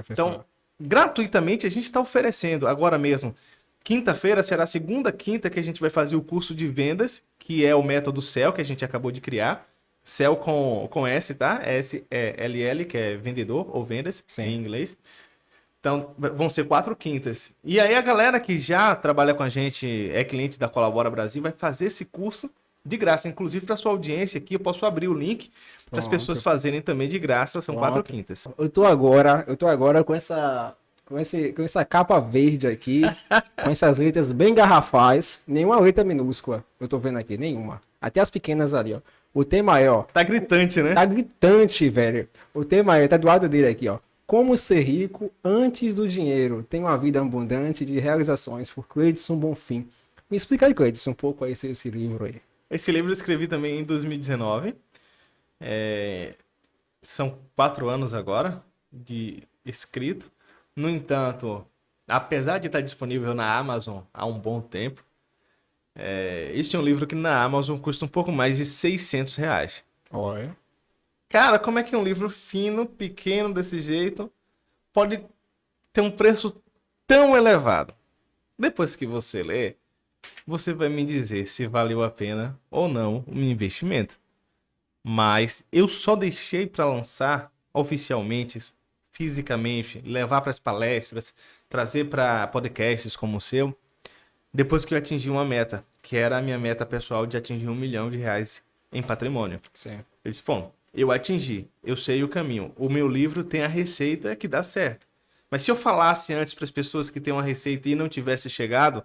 Então, gratuitamente a gente está oferecendo agora mesmo. Quinta-feira será a segunda quinta que a gente vai fazer o curso de vendas, que é o método CEL que a gente acabou de criar. CEL com S, tá? S-E-L-L, que é vendedor ou vendas em inglês. Então, vão ser 4 quintas. E aí a galera que já trabalha com a gente, é cliente da Colabora Brasil, vai fazer esse curso de graça. Inclusive, para sua audiência aqui, eu posso abrir o link para as pessoas fazerem também de graça. São 4 quintas. Eu tô agora com essa capa verde aqui, com essas letras bem garrafais, nenhuma letra minúscula, eu tô vendo aqui, nenhuma. Até as pequenas ali, ó. O tema é, ó. Tá gritante, né? Tá gritante, velho. O tema é, tá do lado dele aqui, ó. Como ser rico antes do dinheiro. Tem uma vida abundante de realizações por Cleidson Bonfim. Me explica aí, Cleidson, um pouco aí esse livro aí. Esse livro eu escrevi também em 2019. São 4 anos agora de escrito. No entanto, apesar de estar disponível na Amazon há um bom tempo, este é um livro que na Amazon custa um pouco mais de R$600. Olha. Cara, como é que um livro fino, pequeno desse jeito, pode ter um preço tão elevado? Depois que você lê, você vai me dizer se valeu a pena ou não o investimento. Mas eu só deixei para lançar oficialmente, fisicamente, levar para as palestras, trazer para podcasts como o seu, depois que eu atingi uma meta, que era a minha meta pessoal de atingir R$1 milhão em patrimônio. Sim. Eu disse, bom, eu atingi, eu sei o caminho. O meu livro tem a receita que dá certo. Mas se eu falasse antes para as pessoas que têm uma receita e não tivesse chegado,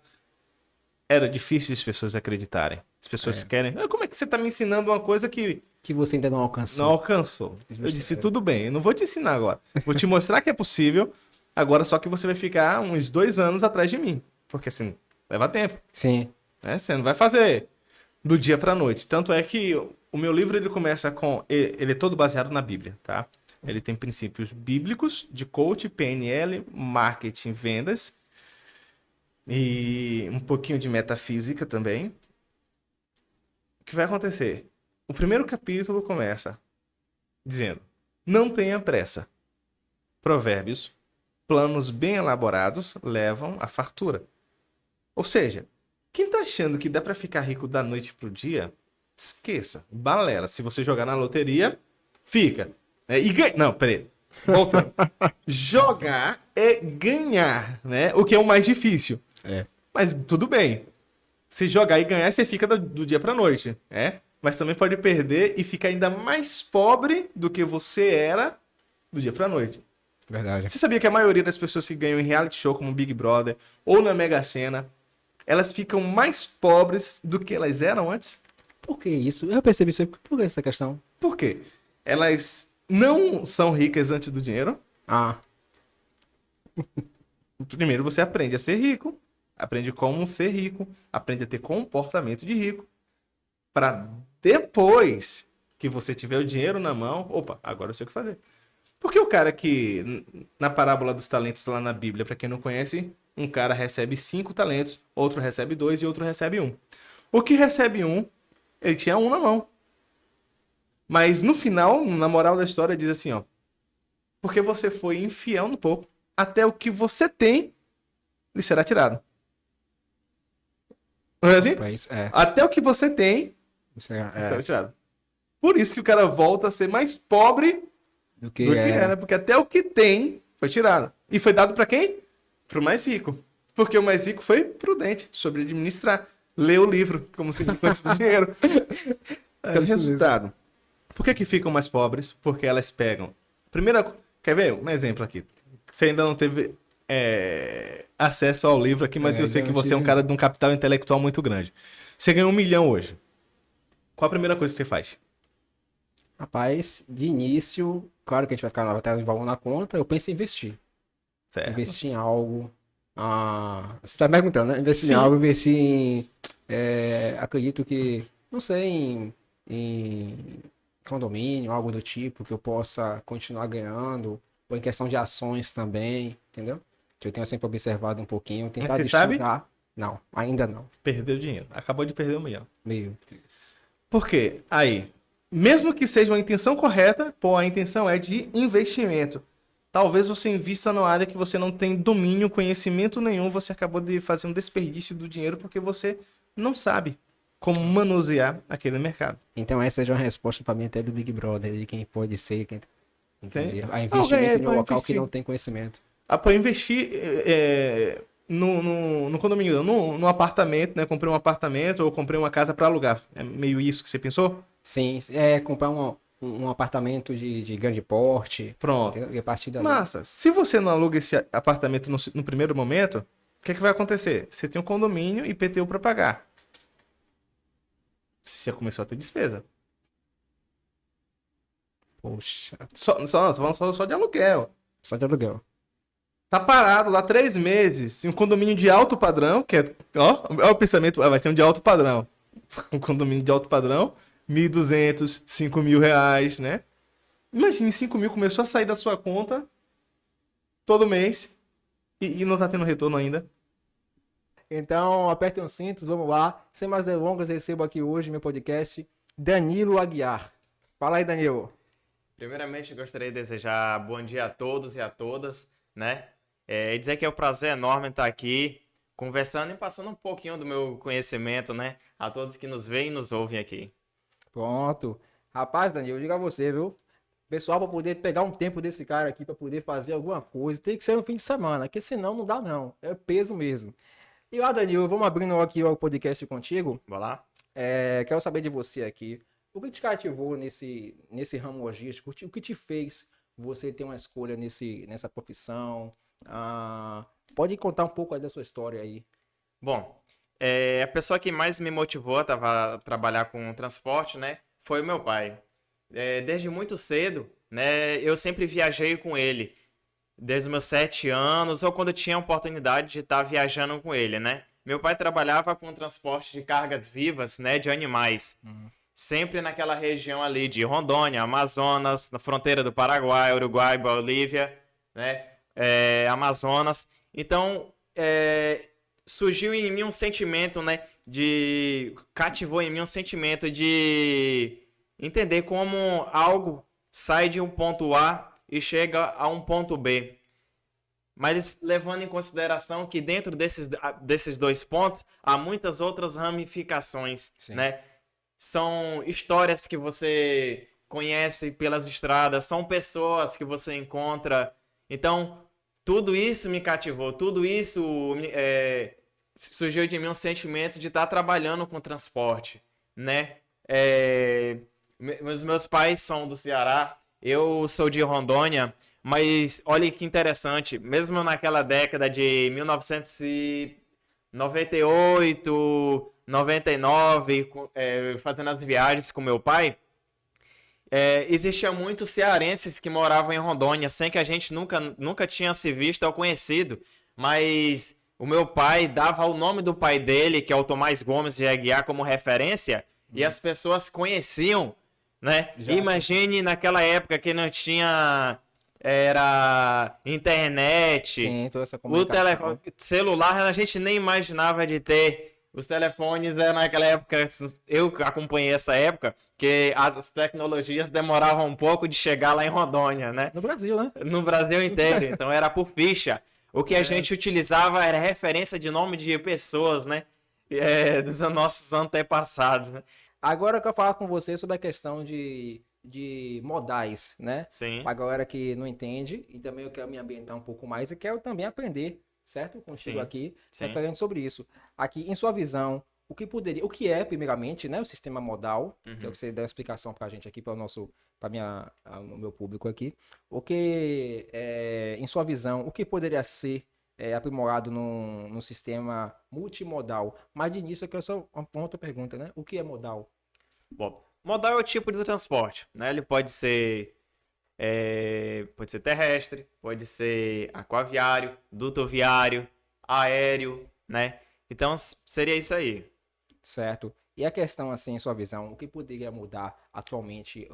era difícil as pessoas acreditarem. As pessoas querem... Como é que você está me ensinando uma coisa que você ainda não alcançou? Não alcançou. Eu disse, tudo bem, eu não vou te ensinar agora. Vou te mostrar que é possível, agora só que você vai ficar uns 2 anos atrás de mim. Porque assim, leva tempo. Sim. Né? Você não vai fazer do dia para a noite. Tanto é que o meu livro ele começa com... Ele é todo baseado na Bíblia, tá? Ele tem princípios bíblicos de coach, PNL, marketing, vendas e um pouquinho de metafísica também. O que vai acontecer? O primeiro capítulo começa dizendo: não tenha pressa. Provérbios, planos bem elaborados levam à fartura. Ou seja, quem tá achando que dá para ficar rico da noite pro dia, esqueça, balela. Se você jogar na loteria, fica. E ganha. Não, peraí. Voltando. Jogar é ganhar, né? O que é o mais difícil. Mas tudo bem. Se jogar e ganhar, você fica do dia pra noite, né? Mas também pode perder e ficar ainda mais pobre do que você era do dia pra noite. Verdade. Você sabia que a maioria das pessoas que ganham em reality show como Big Brother ou na Mega Sena, elas ficam mais pobres do que elas eram antes? Por que isso? Eu percebi isso. Por que essa questão? Por quê? Elas não são ricas antes do dinheiro. Primeiro você aprende a ser rico, aprende como ser rico, aprende a ter comportamento de rico, para depois que você tiver o dinheiro na mão, opa, agora eu sei o que fazer. Porque o cara que, na parábola dos talentos lá na Bíblia, para quem não conhece, um cara recebe 5 talentos, outro recebe 2 e outro recebe 1. O que recebe 1, ele tinha 1 na mão. Mas no final, na moral da história, diz assim, ó: porque você foi infiel no pouco, até o que você tem lhe será tirado. Não é assim? Até o que você tem será tirado. Por isso que o cara volta a ser mais pobre do que era, porque até o que tem foi tirado. E foi dado para quem? Pro mais rico. Porque o mais rico foi prudente sobre administrar. Lê o livro, como se fosse antes do dinheiro. Então, resultado. Por que ficam mais pobres? Porque elas pegam... Quer ver um exemplo aqui? Você ainda não teve acesso ao livro aqui, mas eu sei que você é um cara de um capital intelectual muito grande. Você ganhou 1 milhão hoje. Qual a primeira coisa que você faz? Rapaz, de início, claro que a gente vai ficar até valor na conta, eu penso em investir. Certo. Investir em algo. Você tá me perguntando, né? Investir em algo, investir em... acredito que, não sei, em condomínio, algo do tipo, que eu possa continuar ganhando. ou em questão de ações também, entendeu? Que eu tenho sempre observado um pouquinho, tentado Você sabe? estudar. Não, ainda não. Perdeu dinheiro. Acabou de perder 1 milhão. Meu Deus. Por quê? Aí, mesmo que seja uma intenção correta, pô, a intenção é de investimento. Talvez você invista numa área que você não tem domínio, conhecimento nenhum, você acabou de fazer um desperdício do dinheiro porque você não sabe como manusear aquele mercado. Então essa é uma resposta para mim até do Big Brother, de quem pode ser, quem... Entendi. A Alguém investimento no pode local que investir. não tem conhecimento. Para investir no condomínio, no apartamento, né? Comprei um apartamento ou comprei uma casa para alugar. É meio isso que você pensou? Sim, comprar um apartamento de grande porte. Pronto. Entendeu? E a partir dali. Massa, se você não aluga esse apartamento no primeiro momento, o que é que vai acontecer? Você tem um condomínio e IPTU para pagar. Você já começou a ter despesa. Poxa, Nós falando só de aluguel. só de aluguel. Tá parado lá 3 meses em um condomínio de alto padrão, que é, ó o pensamento, vai ser um de alto padrão. Um condomínio de alto padrão, 1.200, 5.000 reais, né? Imagine, 5.000 começou a sair da sua conta todo mês e não tá tendo retorno ainda. Então, apertem os cintos, vamos lá. Sem mais delongas, recebo aqui hoje no meu podcast Danilo Aguiar. Fala aí, Danilo. Primeiramente, gostaria de desejar bom dia a todos e a todas, né? E dizer que é um prazer enorme estar aqui conversando e passando um pouquinho do meu conhecimento, né? A todos que nos veem e nos ouvem aqui. Pronto. Rapaz, Danilo, eu digo a você, viu? Pessoal, para poder pegar um tempo desse cara aqui para poder fazer alguma coisa, tem que ser no fim de semana, porque senão não dá não. É peso mesmo. E lá, Danilo, vamos abrindo aqui o podcast contigo. Bora lá? Quero saber de você aqui. O que te cativou nesse ramo logístico? O que te fez você ter uma escolha nessa profissão? Pode contar um pouco aí da sua história aí. Bom, a pessoa que mais me motivou a trabalhar com transporte, né? Foi o meu pai. Desde muito cedo, né? Eu sempre viajei com ele. Desde os meus 7 anos, ou quando eu tinha a oportunidade de estar viajando com ele, né? Meu pai trabalhava com transporte de cargas vivas, né? De animais. Sempre naquela região ali de Rondônia, Amazonas, na fronteira do Paraguai, Uruguai, Bolívia, né? Amazonas. Então, surgiu em mim um sentimento, né? Cativou em mim um sentimento de entender como algo sai de um ponto A e chega a um ponto B. Mas levando em consideração que dentro desses 2 pontos há muitas outras ramificações, né? São histórias que você conhece pelas estradas, são pessoas que você encontra. Então, tudo isso me cativou, tudo isso surgiu de mim um sentimento de estar trabalhando com transporte, né? Meus pais são do Ceará, eu sou de Rondônia, mas olha que interessante, mesmo naquela década de 1998, 99, fazendo as viagens com meu pai, existia muitos cearenses que moravam em Rondônia, sem que a gente nunca tinha se visto ou conhecido, mas o meu pai dava o nome do pai dele, que é o Tomás Gomes de Aguiar, como referência, e as pessoas conheciam, né? Imagine naquela época que não tinha internet, Sim, toda essa o comunicação. celular a gente nem imaginava de ter. Os telefones, naquela época, eu acompanhei essa época, que as tecnologias demoravam um pouco de chegar lá em Rondônia, né? No Brasil, né? No Brasil inteiro, então era por ficha. O que a gente utilizava era referência de nome de pessoas, né? Dos nossos antepassados, né? Agora eu quero falar com você sobre a questão de modais, né? Sim. Pra galera que não entende, e também eu quero me ambientar um pouco mais e quero também aprender, certo? Contigo Sim, aqui, sim. referente sobre isso. Aqui, em sua visão, o que é, primeiramente, né, o sistema modal, que é o que você dá uma explicação pra gente aqui, para o meu público aqui. Em sua visão, o que poderia ser aprimorado num sistema multimodal? Mas de início eu quero só uma outra pergunta, né? O que é modal? Bom, modal é o tipo de transporte, né? Ele pode ser terrestre, pode ser aquaviário, dutoviário, aéreo, né? Então seria isso aí. Certo. E a questão, assim, em sua visão, o que poderia mudar atualmente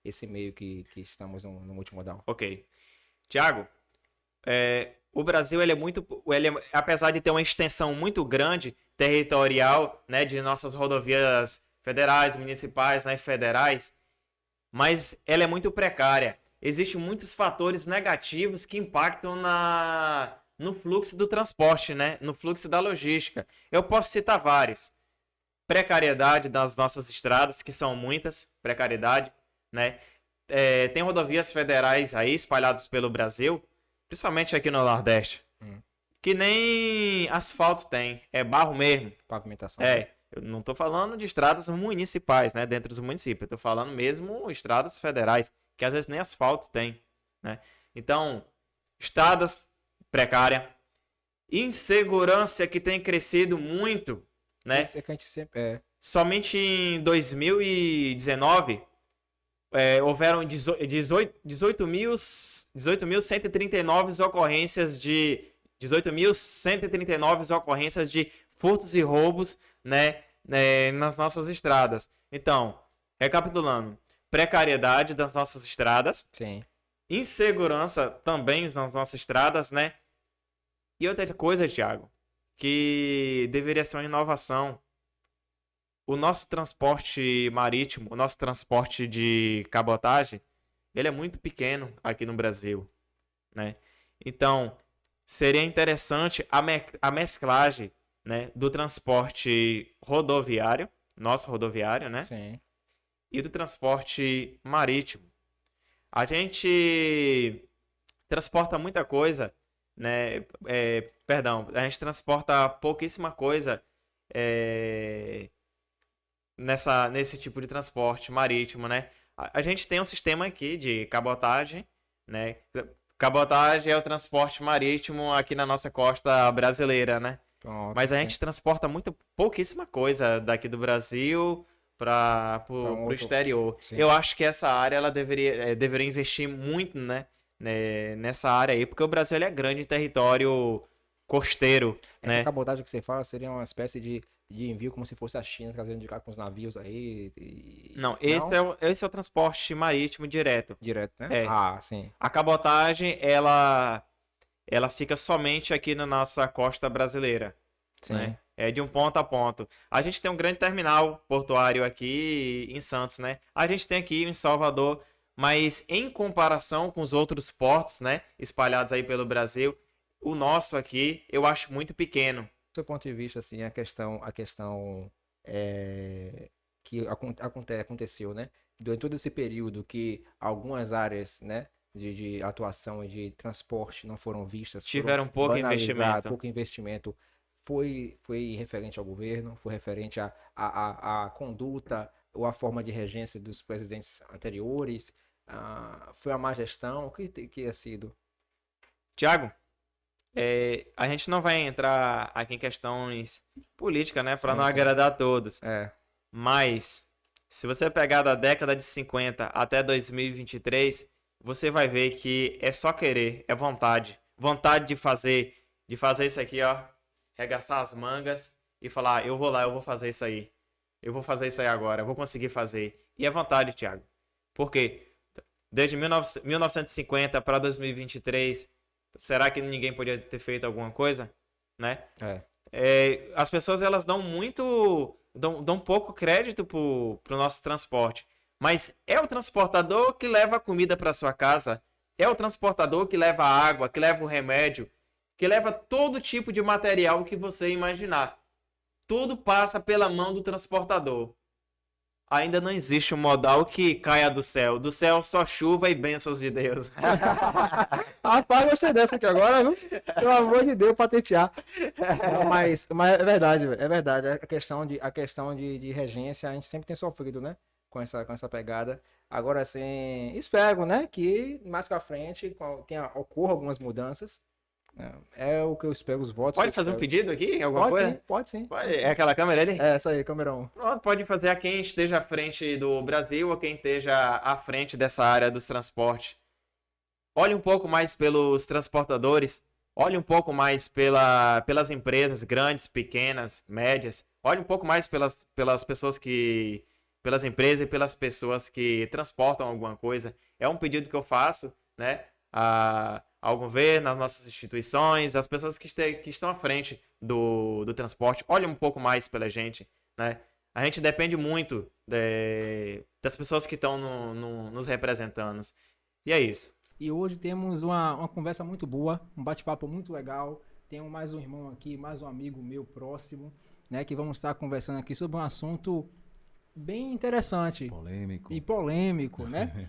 esse meio que estamos no multimodal? Ok. Tiago, o Brasil, apesar de ter uma extensão muito grande territorial, né, de nossas rodovias federais, municipais, né, federais, mas ela é muito precária. Existem muitos fatores negativos que impactam no fluxo do transporte, né, no fluxo da logística. Eu posso citar vários. Precariedade das nossas estradas, que são muitas, precariedade, né? Tem rodovias federais aí espalhadas pelo Brasil, principalmente aqui no Nordeste, que nem asfalto tem, é barro mesmo. Pavimentação. Eu não tô falando de estradas municipais, né, dentro dos municípios, eu tô falando mesmo estradas federais, que às vezes nem asfalto tem, né? Então, estradas precárias, insegurança que tem crescido muito, né? Isso é que a gente sempre... Somente em 2019, houveram 18.139 ocorrências de 18.139 ocorrências de furtos e roubos, né, nas nossas estradas. Então, recapitulando, precariedade das nossas estradas, Sim. insegurança também nas nossas estradas, né? E outra coisa, Thiago, que deveria ser uma inovação. O nosso transporte marítimo, o nosso transporte de cabotagem, ele é muito pequeno aqui no Brasil, né? Então, seria interessante a mesclagem, né, do transporte rodoviário, nosso rodoviário, né? Sim. E do transporte marítimo. A gente transporta muita coisa, né? A gente transporta pouquíssima coisa nesse tipo de transporte marítimo, né? A gente tem um sistema aqui de cabotagem, né? Cabotagem é o transporte marítimo aqui na nossa costa brasileira, né? Pronto, Mas a sim. gente transporta pouquíssima coisa daqui do Brasil para o outro- exterior. sim. Eu acho que essa área ela deveria investir muito, né, nessa área aí, porque o Brasil ele é grande em território costeiro, Essa né? cabotagem que você fala seria uma espécie de envio como se fosse a China trazendo de cá com os navios aí. Não, esse é o transporte marítimo direto. Direto, né? É. Ah, sim. A cabotagem, ela fica somente aqui na nossa costa brasileira, Sim. né? É de um ponto a ponto. A gente tem um grande terminal portuário aqui em Santos, né? A gente tem aqui em Salvador, mas em comparação com os outros portos, né, espalhados aí pelo Brasil, o nosso aqui eu acho muito pequeno. Do seu ponto de vista, assim, a questão que aconteceu, né? Durante todo esse período que algumas áreas, né, de atuação e de transporte não foram vistas, Tiveram pouco banalizadas, investimento. pouco investimento, foi referente ao governo, foi referente à conduta ou à forma de regência dos presidentes anteriores, foi a má gestão, o que é sido? Tiago, a gente não vai entrar aqui em questões políticas, né, para Sim, não sim. agradar a todos. É, Mas, se você pegar da década de 50 até 2023, você vai ver que é só querer, é vontade. Vontade de fazer isso aqui, ó. Regaçar as mangas e falar, eu vou lá, eu vou fazer isso aí. Eu vou fazer isso aí agora, eu vou conseguir fazer. E é vontade, Thiago. Por quê? Desde 1950 para 2023, será que ninguém podia ter feito alguma coisa? Né? As pessoas, elas dão pouco crédito pro nosso transporte. Mas é o transportador que leva a comida para sua casa. É o transportador que leva a água, que leva o remédio, que leva todo tipo de material que você imaginar. Tudo passa pela mão do transportador. Ainda não existe um modal que caia do céu. Do céu só chuva e bênçãos de Deus. Rapaz, gostei dessa aqui agora, viu? Pelo amor de Deus, patentear. Não, mas é verdade, velho, é verdade. A questão de regência, a gente sempre tem sofrido, né? Com essa pegada. Agora, assim, espero, né? Que mais pra frente ocorra algumas mudanças. É o que eu espero, os votos. Pode fazer um pedido aqui? Alguma coisa? Pode sim. É aquela câmera ali? É, essa aí, câmera 1. Pronto, pode fazer a quem esteja à frente do Brasil ou quem esteja à frente dessa área dos transportes. Olhe um pouco mais pelos transportadores, olhe um pouco mais pelas empresas grandes, pequenas, médias. Olhe um pouco mais pelas pessoas pelas empresas e pelas pessoas que transportam alguma coisa. É um pedido que eu faço, né? ao governo, às nossas instituições, as pessoas que estão à frente do transporte, olhem um pouco mais pela gente, né? A gente depende muito das pessoas que estão nos representando. E é isso. E hoje temos uma conversa muito boa, um bate-papo muito legal. Tenho mais um irmão aqui, mais um amigo meu próximo, né? Que vamos estar conversando aqui sobre um assunto bem interessante. Polêmico. E polêmico, né?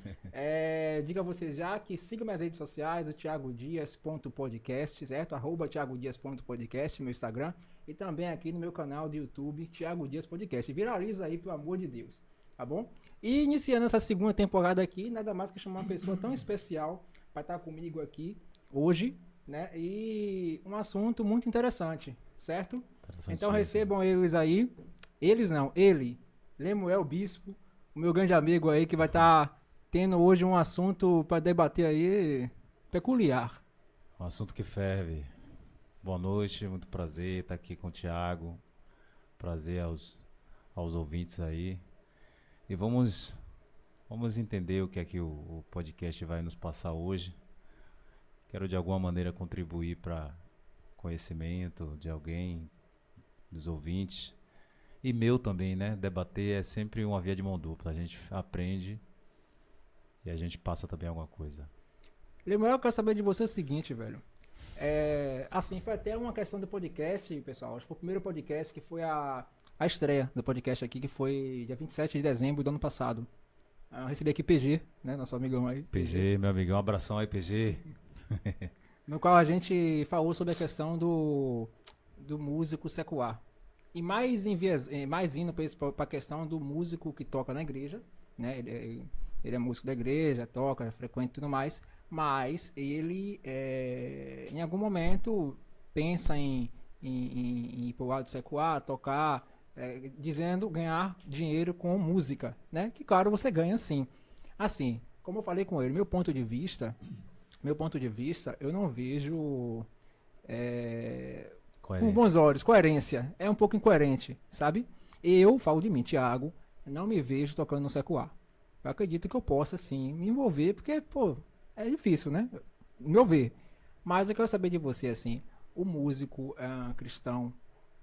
Diga a vocês já que sigam minhas redes sociais, o thiagodias.podcast, certo? @thiagodias.podcast, meu Instagram. E também aqui no meu canal do YouTube, Thiago Dias Podcast. Viraliza aí, pelo amor de Deus, tá bom? E iniciando essa segunda temporada aqui, nada mais que chamar uma pessoa tão especial para estar comigo aqui hoje, né? E um assunto muito interessante, certo? Então recebam ele, Lemuel Bispo, o meu grande amigo aí, que vai estar tendo hoje um assunto para debater aí peculiar. Um assunto que ferve. Boa noite, muito prazer estar aqui com o Thiago. Prazer aos ouvintes aí. E vamos entender o que é que o podcast vai nos passar hoje. Quero de alguma maneira contribuir para conhecimento de alguém, dos ouvintes. E meu também, né? Debater é sempre uma via de mão dupla. A gente aprende e a gente passa também alguma coisa. Lemuel, eu quero saber de você o seguinte, velho. Assim, foi até uma questão do podcast, pessoal. Acho que foi o primeiro podcast que foi a estreia do podcast aqui, que foi dia 27 de dezembro do ano passado. Eu recebi aqui PG, né? Nosso amigão aí. PG, meu amigão, um abração aí, PG. No qual a gente falou sobre a questão do músico secular. E mais indo para a questão do músico que toca na igreja, né? Ele é músico da igreja, toca, frequenta e tudo mais, mas ele em algum momento pensa em ir para o lado secular, tocar, dizendo ganhar dinheiro com música, né? Que claro, você ganha sim. Assim, como eu falei com ele, meu ponto de vista, eu não vejo com bons olhos, coerência. É um pouco incoerente, sabe? Eu falo de mim, Thiago, não me vejo tocando no secular. Eu acredito que eu possa, sim, me envolver, porque, pô, é difícil, né? Me envolver. Mas eu quero saber de você, assim, o músico cristão,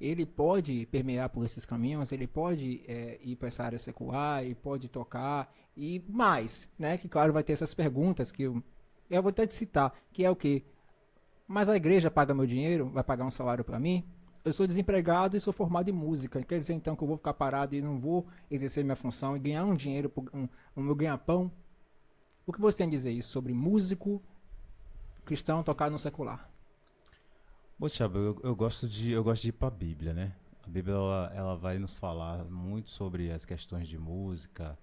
ele pode permear por esses caminhos, ele pode ir para essa área secular, ele pode tocar, e mais, né? Que, claro, vai ter essas perguntas que eu vou até te citar, que é o quê? Mas a igreja paga meu dinheiro? Vai pagar um salário para mim? Eu sou desempregado e sou formado em música. Quer dizer, então, que eu vou ficar parado e não vou exercer minha função e ganhar um dinheiro, um meu ganha-pão? O que você tem a dizer isso sobre músico cristão tocar no secular? Bom, Thiago, eu gosto de ir para a Bíblia, né? A Bíblia ela vai nos falar muito sobre as questões de música,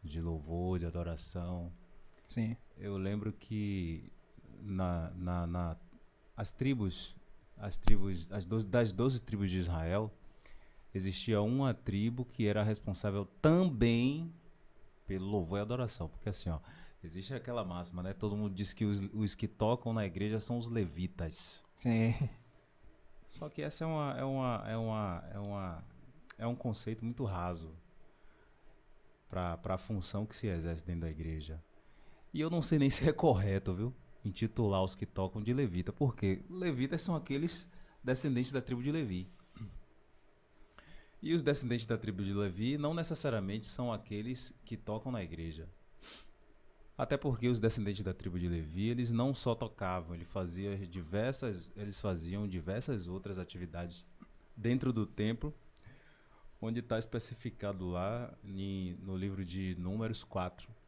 de louvor, de adoração. Sim. Eu lembro que das 12 tribos de Israel, existia uma tribo que era responsável também pelo louvor e adoração. Porque assim, ó, existe aquela máxima, né? Todo mundo diz que os que tocam na igreja são os levitas. Sim. Só que essa é um conceito muito raso para a função que se exerce dentro da igreja. E eu não sei nem se é correto, viu? Intitular os que tocam de levita, porque levitas são aqueles descendentes da tribo de Levi. E os descendentes da tribo de Levi não necessariamente são aqueles que tocam na igreja. Até porque os descendentes da tribo de Levi, eles não só tocavam, eles faziam diversas outras atividades dentro do templo, onde está especificado lá no livro de Números 4.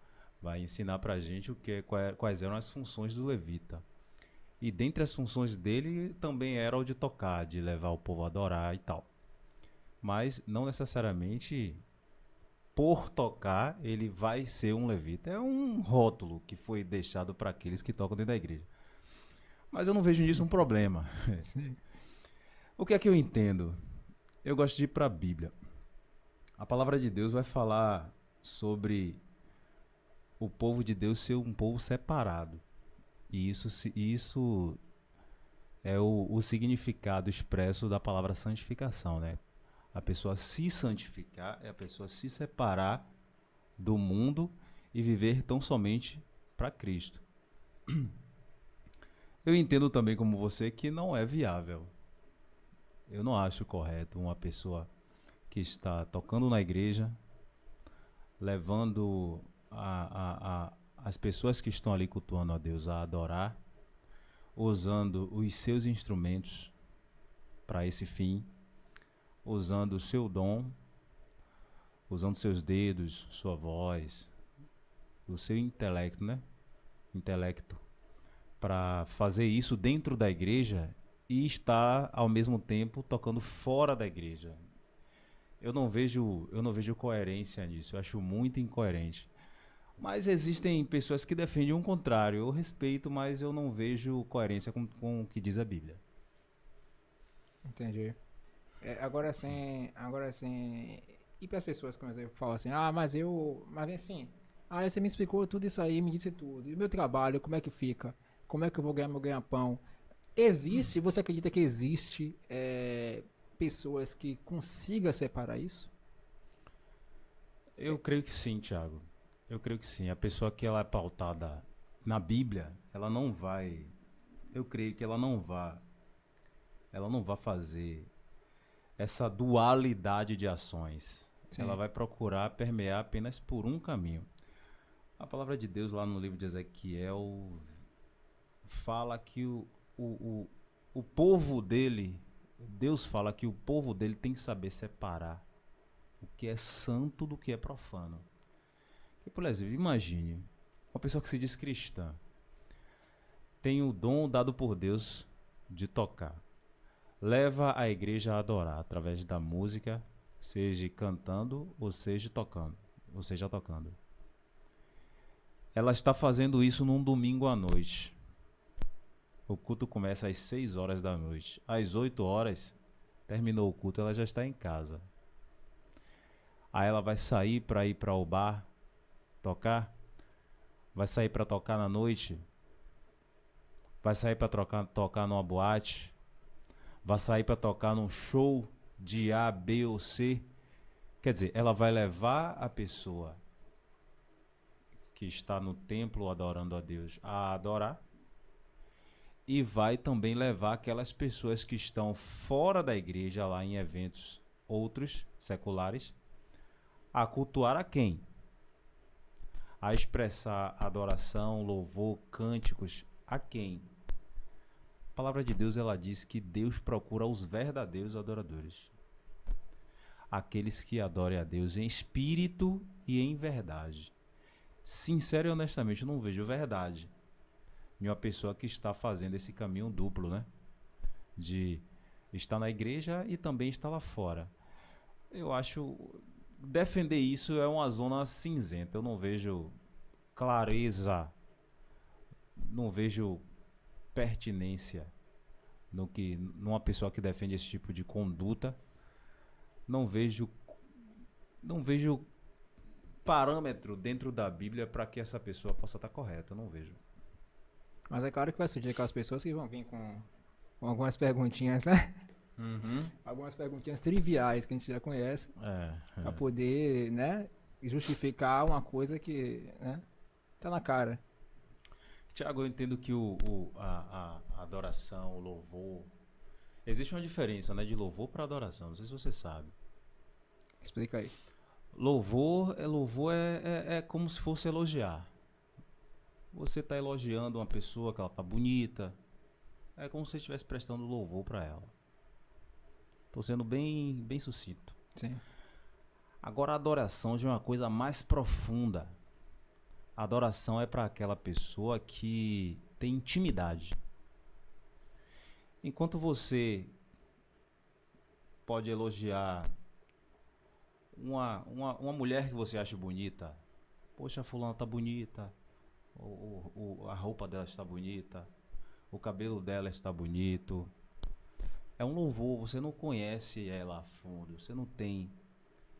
Vai ensinar pra gente quais eram as funções do levita. E dentre as funções dele também era o de tocar, de levar o povo a adorar e tal. Mas não necessariamente por tocar ele vai ser um levita. É um rótulo que foi deixado para aqueles que tocam dentro da igreja. Mas eu não vejo nisso um problema. O que é que eu entendo? Eu gosto de ir para a Bíblia. A palavra de Deus vai falar sobre o povo de Deus ser um povo separado. E isso é o significado expresso da palavra santificação, né? A pessoa se santificar é a pessoa se separar do mundo e viver tão somente para Cristo. Eu entendo também como você que não é viável. Eu não acho correto uma pessoa que está tocando na igreja, levando as pessoas que estão ali cultuando a Deus a adorar, usando os seus instrumentos para esse fim, usando o seu dom, usando seus dedos, sua voz, o seu intelecto, né? Intelecto, para fazer isso dentro da igreja e estar ao mesmo tempo tocando fora da igreja. Eu não vejo coerência nisso. Eu acho muito incoerente. Mas existem pessoas que defendem o contrário. Eu respeito, mas eu não vejo coerência com o que diz a Bíblia. Entendi. Agora sim, e para as pessoas que, por exemplo, falam assim, mas vem assim, você me explicou tudo isso aí, me disse tudo, e o meu trabalho, como é que fica? Como é que eu vou ganhar meu ganha-pão? Você acredita que existe pessoas que consigam separar isso? Eu creio que sim, Thiago. Eu creio que sim. A pessoa que ela é pautada na Bíblia, ela não vai... Eu creio que ela não vai fazer essa dualidade de ações. Sim. Ela vai procurar permear apenas por um caminho. A palavra de Deus lá no livro de Ezequiel fala que o povo dele, Deus fala que o povo dele tem que saber separar o que é santo do que é profano. Porque, por exemplo, imagine uma pessoa que se diz cristã, tem o dom dado por Deus de tocar, leva a igreja a adorar através da música, seja cantando ou seja tocando. Ela está fazendo isso num domingo à noite. O culto começa às 6 horas da noite. Às 8 horas, terminou o culto, ela já está em casa. Aí ela vai sair para ir para o bar, tocar. Vai sair para tocar na noite. Vai sair para tocar numa boate. Vai sair para tocar num show de A, B ou C. Quer dizer, ela vai levar a pessoa que está no templo adorando a Deus a adorar, e vai também levar aquelas pessoas que estão fora da igreja, lá em eventos outros, seculares, a cultuar a quem? A expressar adoração, louvor, cânticos a quem? A palavra de Deus, ela diz que Deus procura os verdadeiros adoradores. Aqueles que adorem a Deus em espírito e em verdade. Sincero e honestamente, eu não vejo verdade em uma pessoa que está fazendo esse caminho duplo, né? De estar na igreja e também estar lá fora. Eu acho... defender isso é uma zona cinzenta. Eu não vejo clareza, não vejo pertinência numa pessoa que defende esse tipo de conduta. Não vejo parâmetro dentro da Bíblia para que essa pessoa possa estar correta. Eu não vejo. Mas é claro que vai surgir aquelas pessoas que vão vir com algumas perguntinhas, né? Uhum. Algumas perguntinhas triviais que a gente já conhece, para poder, né, justificar uma coisa que, né, tá na cara. Tiago, eu entendo que a adoração, o louvor, existe uma diferença, né, de louvor para adoração. Não sei se você sabe. Explica aí. Louvor é como se fosse elogiar. Você está elogiando uma pessoa que ela tá bonita. É como se você estivesse prestando louvor para ela. Estou sendo bem sucinto. Sim. Agora a adoração já é uma coisa mais profunda. A adoração é para aquela pessoa que tem intimidade. Enquanto você pode elogiar uma mulher que você acha bonita, poxa, fulana tá bonita, a roupa dela está bonita, o cabelo dela está bonito. É um louvor, você não conhece ela a fundo, você não tem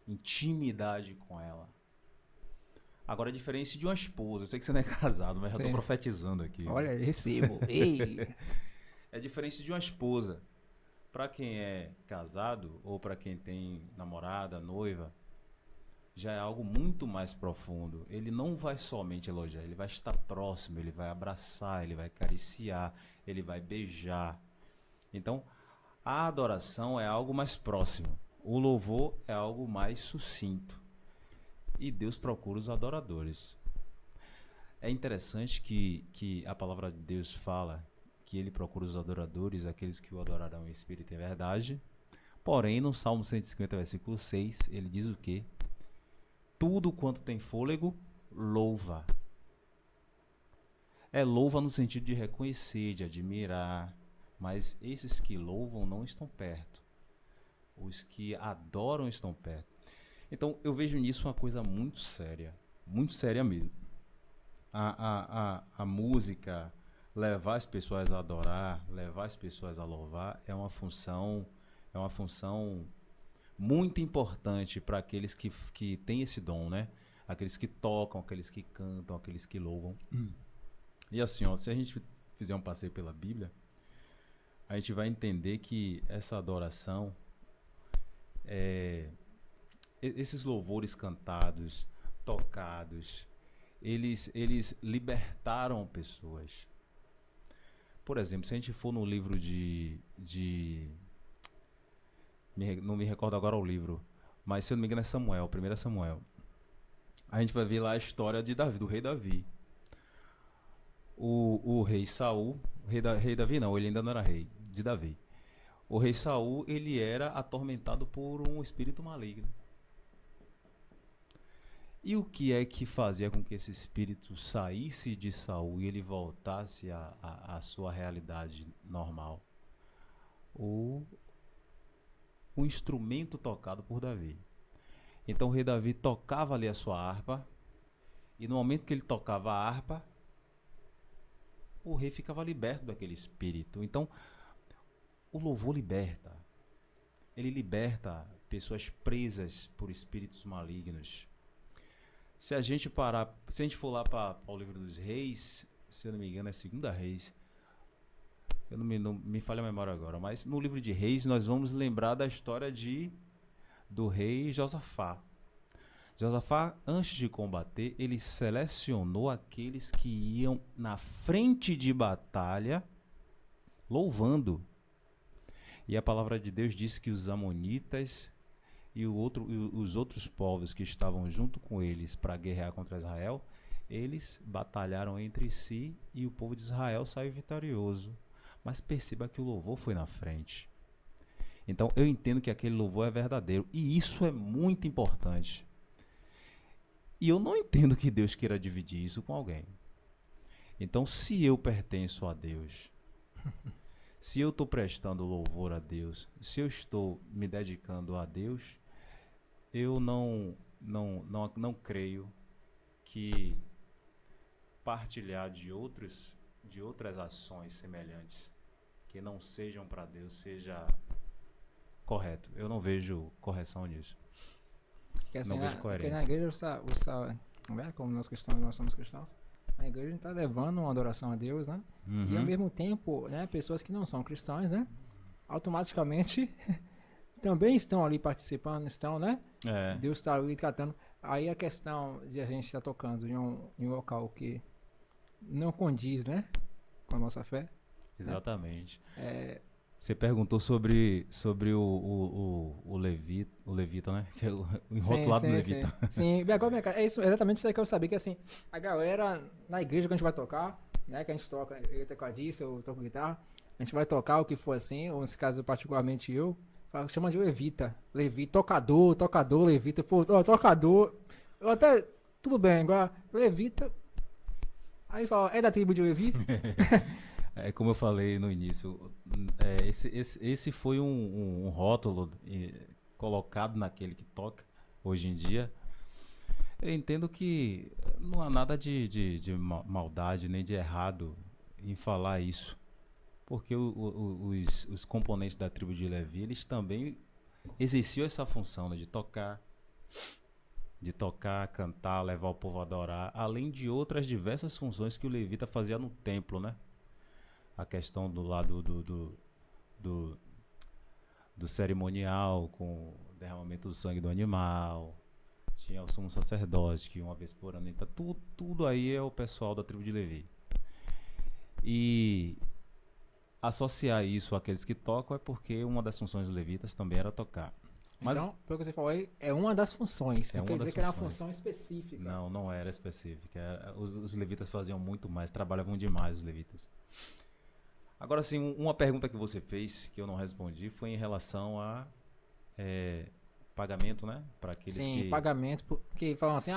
intimidade com ela. Agora, a diferença de uma esposa, eu sei que você não é casado, mas já estou profetizando aqui. Olha, recebo. Ei. É diferente de uma esposa. Para quem é casado ou para quem tem namorada, noiva, já é algo muito mais profundo. Ele não vai somente elogiar, ele vai estar próximo, ele vai abraçar, ele vai acariciar, ele vai beijar. Então, a adoração é algo mais próximo. O louvor é algo mais sucinto. E Deus procura os adoradores. É interessante que a palavra de Deus fala que ele procura os adoradores, aqueles que o adorarão em espírito e em verdade. Porém, no Salmo 150, versículo 6, ele diz o quê? Tudo quanto tem fôlego, louva. É louva no sentido de reconhecer, de admirar. Mas esses que louvam não estão perto. Os que adoram estão perto. Então, eu vejo nisso uma coisa muito séria mesmo. A música, levar as pessoas a adorar, levar as pessoas a louvar, é uma função muito importante para aqueles que têm esse dom, né? Aqueles que tocam, aqueles que cantam, aqueles que louvam. E assim, ó, se a gente fizer um passeio pela Bíblia, a gente vai entender que essa adoração, esses louvores cantados, tocados, eles libertaram pessoas. Por exemplo, se a gente for no livro não me recordo agora o livro, mas se eu não me engano é Samuel, 1 Samuel. A gente vai ver lá a história de Davi, do rei Davi. O rei Saul, rei Davi não, ele ainda não era rei, de Davi. O rei Saul, ele era atormentado por um espírito maligno. E o que é que fazia com que esse espírito saísse de Saul e ele voltasse à sua realidade normal? O instrumento tocado por Davi. Então o rei Davi tocava ali a sua harpa, e no momento que ele tocava a harpa, o rei ficava liberto daquele espírito. Então, o louvor liberta. Ele liberta pessoas presas por espíritos malignos. Se a gente for lá para o livro dos Reis, se eu não me engano é 2 Reis, eu não me falha a memória agora, mas no livro de Reis nós vamos lembrar da história do rei Josafá. Josafá, antes de combater, ele selecionou aqueles que iam na frente de batalha louvando. E a palavra de Deus diz que os amonitas e os outros povos que estavam junto com eles para guerrear contra Israel, eles batalharam entre si e o povo de Israel saiu vitorioso. Mas perceba que o louvor foi na frente. Então eu entendo que aquele louvor é verdadeiro, e isso é muito importante. E eu não entendo que Deus queira dividir isso com alguém. Então, se eu pertenço a Deus, se eu estou prestando louvor a Deus, se eu estou me dedicando a Deus, eu não creio que partilhar de outras ações semelhantes que não sejam para Deus seja correto. Eu não vejo correção nisso. Porque, assim, Não vejo porque coerência. na igreja, como nós somos cristãos, a igreja está levando uma adoração a Deus, né? E ao mesmo tempo, né, pessoas que não são cristãs, né? Automaticamente também estão ali participando, né? Deus está ali tratando. Aí a questão de a gente estar tocando em um local que não condiz, né, com a nossa fé. Exatamente. Você perguntou sobre o levita, né? Que é o enrotulado do levita. Sim, agora, é isso, exatamente isso aí que eu sabia, que assim, a galera na igreja que a gente vai tocar, né, que a gente toca, ele é tecladista, eu toco guitarra, a gente vai tocar o que for assim, ou nesse caso particularmente eu, chama de levita, tocador, levita, pô, tocador, eu até, tudo bem, agora, levita, aí fala, é da tribo de Levi? Como eu falei no início, esse foi um rótulo colocado naquele que toca hoje em dia. Eu entendo que não há nada de maldade nem de errado em falar isso, porque os componentes da tribo de Levi, eles também exerciam essa função, né, de tocar, cantar, levar o povo a adorar, além de outras diversas funções que o levita fazia no templo, né? A questão do lado do cerimonial, com o derramamento do sangue do animal, tinha o sumo sacerdote, que uma vez por ano, então tudo aí é o pessoal da tribo de Levi. E associar isso àqueles que tocam é porque uma das funções dos levitas também era tocar. Mas Então, pelo que você falou aí, é uma das funções. É Não quer uma dizer das que era uma funções. função específica. não era específica. Os levitas faziam muito mais, trabalhavam demais os levitas. Agora sim, uma pergunta que você fez, que eu não respondi, foi em relação a pagamento, né? Para aqueles Sim, que... pagamento, porque falam assim,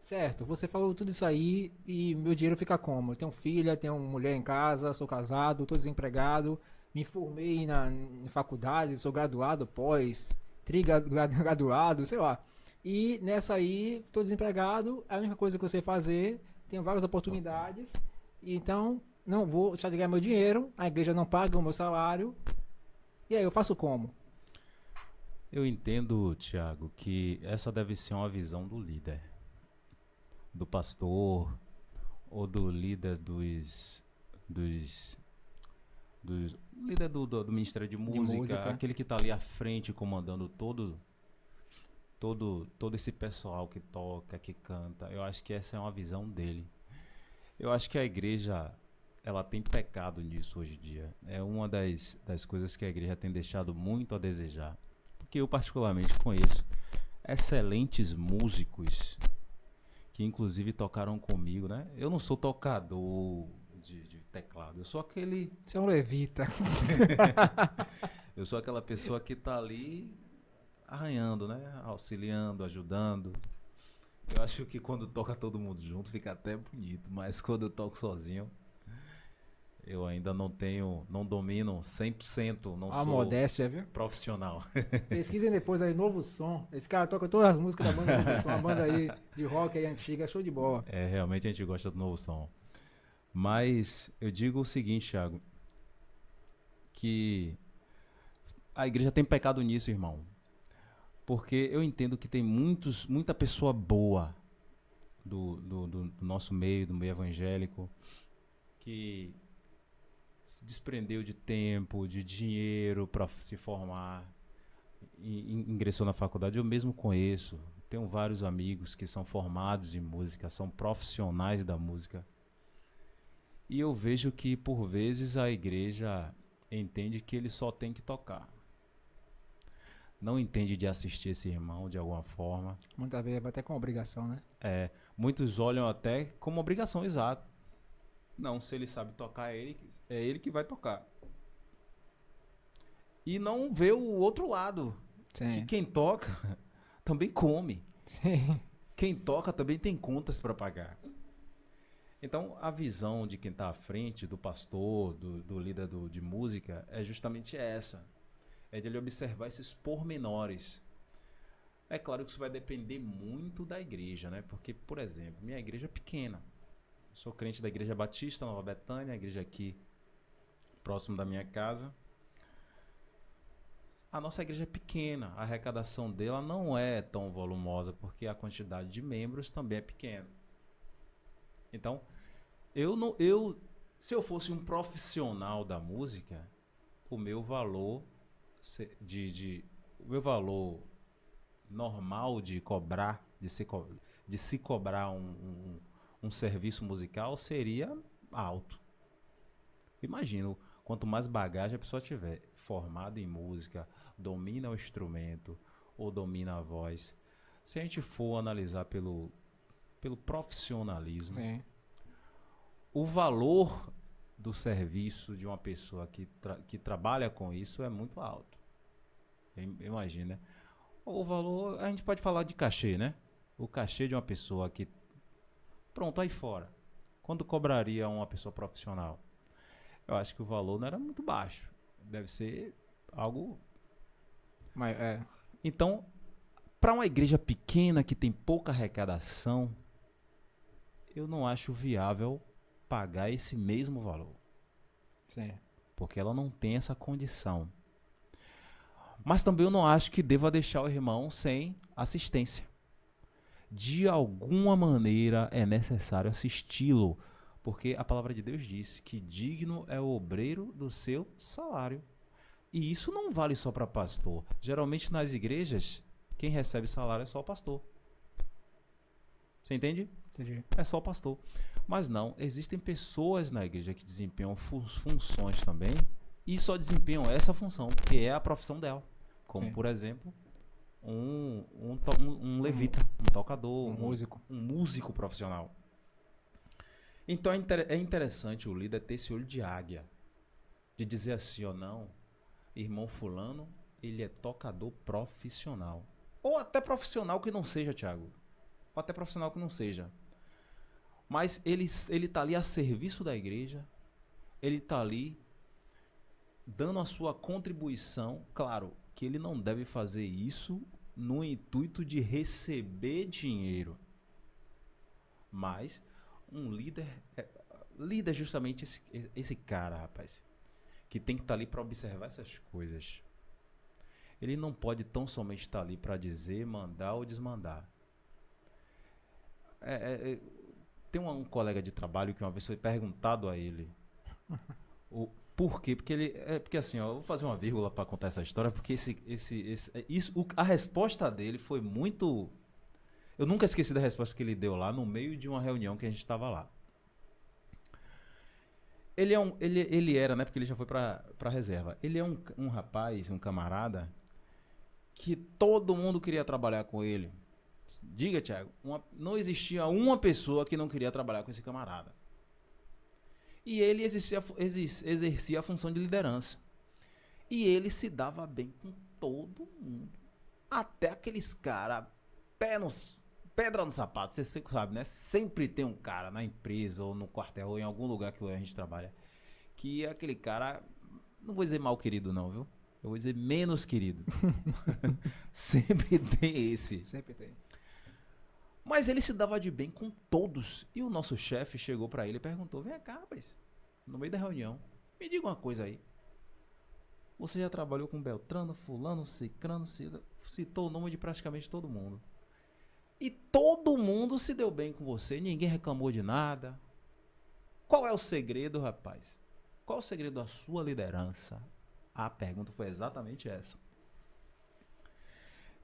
certo, você falou tudo isso aí e meu dinheiro fica como? Eu tenho filha, tenho mulher em casa, sou casado, tô desempregado, me formei em faculdade, sou graduado, trigraduado, sei lá. E nessa aí, tô desempregado, a única coisa que eu sei fazer, tenho várias oportunidades, e então não vou deixar de ganhar meu dinheiro, a igreja não paga o meu salário, e aí eu faço como? Eu entendo, Tiago, que essa deve ser uma visão do líder, do pastor, ou do líder líder do Ministério de Música, aquele que está ali à frente comandando todo esse pessoal que toca, que canta. Eu acho que essa é uma visão dele. Eu acho que a igreja, ela tem pecado nisso hoje em dia. É uma das coisas que a igreja tem deixado muito a desejar. Porque eu particularmente conheço excelentes músicos que inclusive tocaram comigo, né? Eu não sou tocador de teclado, eu sou aquele... Você é um levita. Eu sou aquela pessoa que tá ali arranhando, né? Auxiliando, ajudando. Eu acho que quando toca todo mundo junto fica até bonito, mas quando eu toco sozinho, eu ainda não domino 100%, não A sou modéstia, viu? profissional. Pesquisem depois aí, Novo Som. Esse cara toca todas as músicas da banda Novo Som, uma banda aí de rock aí antiga, show de bola. Realmente a gente gosta do Novo Som. Mas eu digo o seguinte, Thiago, que a igreja tem pecado nisso, irmão. Porque eu entendo que tem muita pessoa boa do nosso meio, do meio evangélico, que se desprendeu de tempo, de dinheiro para se formar, e ingressou na faculdade. Eu mesmo conheço, tenho vários amigos que são formados em música, são profissionais da música. E eu vejo que, por vezes, a igreja entende que ele só tem que tocar. Não entende de assistir esse irmão de alguma forma. Muitas vezes até com obrigação, né? Muitos olham até como obrigação, exato. Não, se ele sabe tocar, é ele que vai tocar. E não vê o outro lado. Sim. Que quem toca também come. Sim. Quem toca também tem contas para pagar. Então, a visão de quem está à frente, do pastor, do líder de música, é justamente essa. É de ele observar esses pormenores. É claro que isso vai depender muito da igreja, né? Porque, por exemplo, minha igreja é pequena. Eu sou crente da Igreja Batista, Nova Betânia, a igreja aqui próximo da minha casa. A nossa igreja é pequena, a arrecadação dela não é tão volumosa, porque a quantidade de membros também é pequena. Então, se eu fosse um profissional da música, o meu valor o meu valor normal de cobrar, de se cobrar um serviço musical seria alto. Imagino, quanto mais bagagem a pessoa tiver, formada em música, domina o instrumento ou domina a voz. Se a gente for analisar pelo profissionalismo, Sim. o valor do serviço de uma pessoa que trabalha com isso é muito alto. Imagina, né? O valor, a gente pode falar de cachê, né? O cachê de uma pessoa que... Pronto, aí fora. Quando cobraria uma pessoa profissional? Eu acho que o valor não era muito baixo. Deve ser algo... Mas, Então, para uma igreja pequena que tem pouca arrecadação, eu não acho viável pagar esse mesmo valor. sim. Porque ela não tem essa condição. Mas também eu não acho que deva deixar o irmão sem assistência. De alguma maneira é necessário assisti-lo, porque a palavra de Deus diz que digno é o obreiro do seu salário. E isso não vale só para pastor. Geralmente nas igrejas, quem recebe salário é só o pastor. Você entende? Entendi. É só o pastor. Mas não, existem pessoas na igreja que desempenham funções também e só desempenham essa função, porque é a profissão dela. Como, Sim. por exemplo, um levita, um tocador, Um músico. um músico profissional. Então é interessante o líder ter esse olho de águia, de dizer assim, ó, não, irmão fulano, ele é tocador profissional. Ou até profissional que não seja, Thiago. Ou até profissional que não seja. Mas ele tá ali a serviço da igreja, ele tá ali dando a sua contribuição. Claro que ele não deve fazer isso no intuito de receber dinheiro. Mas um líder é justamente esse cara, rapaz, que tem que estar ali para observar essas coisas. Ele não pode tão somente estar ali para dizer, mandar ou desmandar. Tem um colega de trabalho que uma vez foi perguntado a ele por quê? Porque assim, ó, eu vou fazer uma vírgula para contar essa história, porque a resposta dele foi muito. Eu nunca esqueci da resposta que ele deu lá no meio de uma reunião que a gente estava lá. Ele era, né? Porque ele já foi para reserva. Ele é um rapaz, um camarada que todo mundo queria trabalhar com ele. Diga, Thiago, não existia uma pessoa que não queria trabalhar com esse camarada. E ele exercia a função de liderança. E ele se dava bem com todo mundo. Até aqueles caras, pedra no sapato, você sabe, né? Sempre tem um cara na empresa ou no quartel ou em algum lugar que a gente trabalha que é aquele cara, não vou dizer mal querido não, viu? Eu vou dizer menos querido. Sempre tem esse. Sempre tem. Mas ele se dava de bem com todos. E o nosso chefe chegou pra ele e perguntou: vem cá, rapaz, no meio da reunião, me diga uma coisa aí. Você já trabalhou com Beltrano, fulano, cicrano, citou o nome de praticamente todo mundo. E todo mundo se deu bem com você, ninguém reclamou de nada. Qual é o segredo, rapaz? Qual é o segredo da sua liderança? A pergunta foi exatamente essa.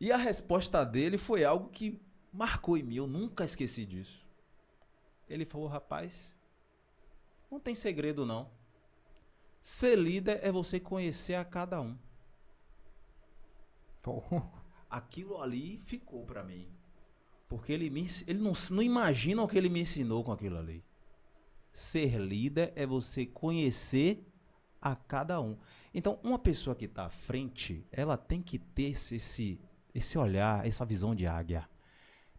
E a resposta dele foi algo que marcou em mim, eu nunca esqueci disso. Ele falou: rapaz, não tem segredo não. Ser líder é você conhecer a cada um. Pô. Aquilo ali ficou pra mim. Porque ele não imagina o que ele me ensinou com aquilo ali. Ser líder é você conhecer a cada um. Então, uma pessoa que está à frente, ela tem que ter esse olhar, essa visão de águia.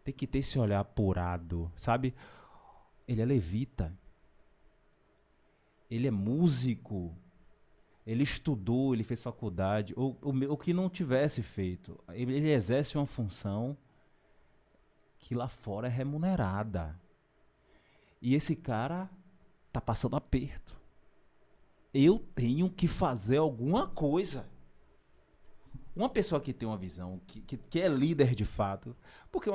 Tem que ter esse olhar apurado, sabe? Ele é levita. Ele é músico. Ele estudou, ele fez faculdade. Ou que não tivesse feito. Ele exerce uma função que lá fora é remunerada. E esse cara tá passando aperto. Eu tenho que fazer alguma coisa. Uma pessoa que tem uma visão, que é líder de fato, porque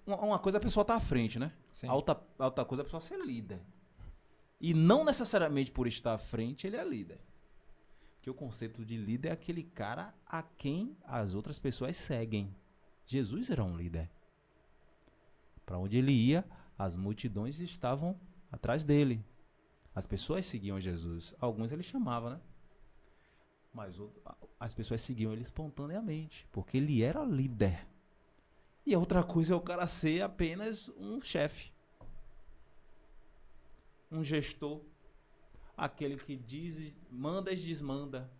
uma coisa a pessoa tá à frente, né? Sim. A outra coisa é a pessoa ser líder. E não necessariamente por estar à frente ele é líder. Porque o conceito de líder é aquele cara a quem as outras pessoas seguem. Jesus era um líder. Para onde ele ia, as multidões estavam atrás dele. As pessoas seguiam Jesus. Alguns ele chamava, né? Mas as pessoas seguiam ele espontaneamente, porque ele era líder. E a outra coisa é o cara ser apenas um chefe. Um gestor. Aquele que diz, manda e desmanda.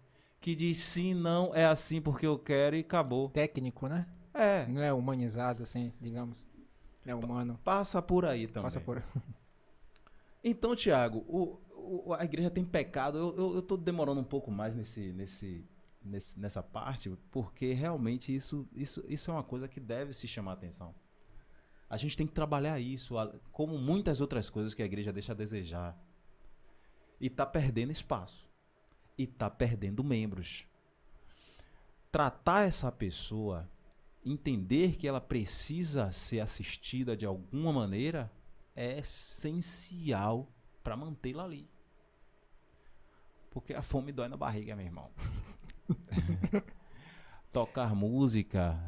Que diz sim, não, é assim porque eu quero e acabou. Técnico, né? É. Não é humanizado, assim, digamos. É humano. Passa por aí também. Passa por... Então, Thiago, a igreja tem pecado. Eu tô demorando um pouco mais nessa parte, porque realmente isso é uma coisa que deve se chamar a atenção. A gente tem que trabalhar isso, como muitas outras coisas que a igreja deixa a desejar. E tá perdendo espaço. E tá perdendo membros. Tratar essa pessoa, entender que ela precisa ser assistida de alguma maneira, é essencial para mantê-la ali. Porque a fome dói na barriga, meu irmão. Tocar música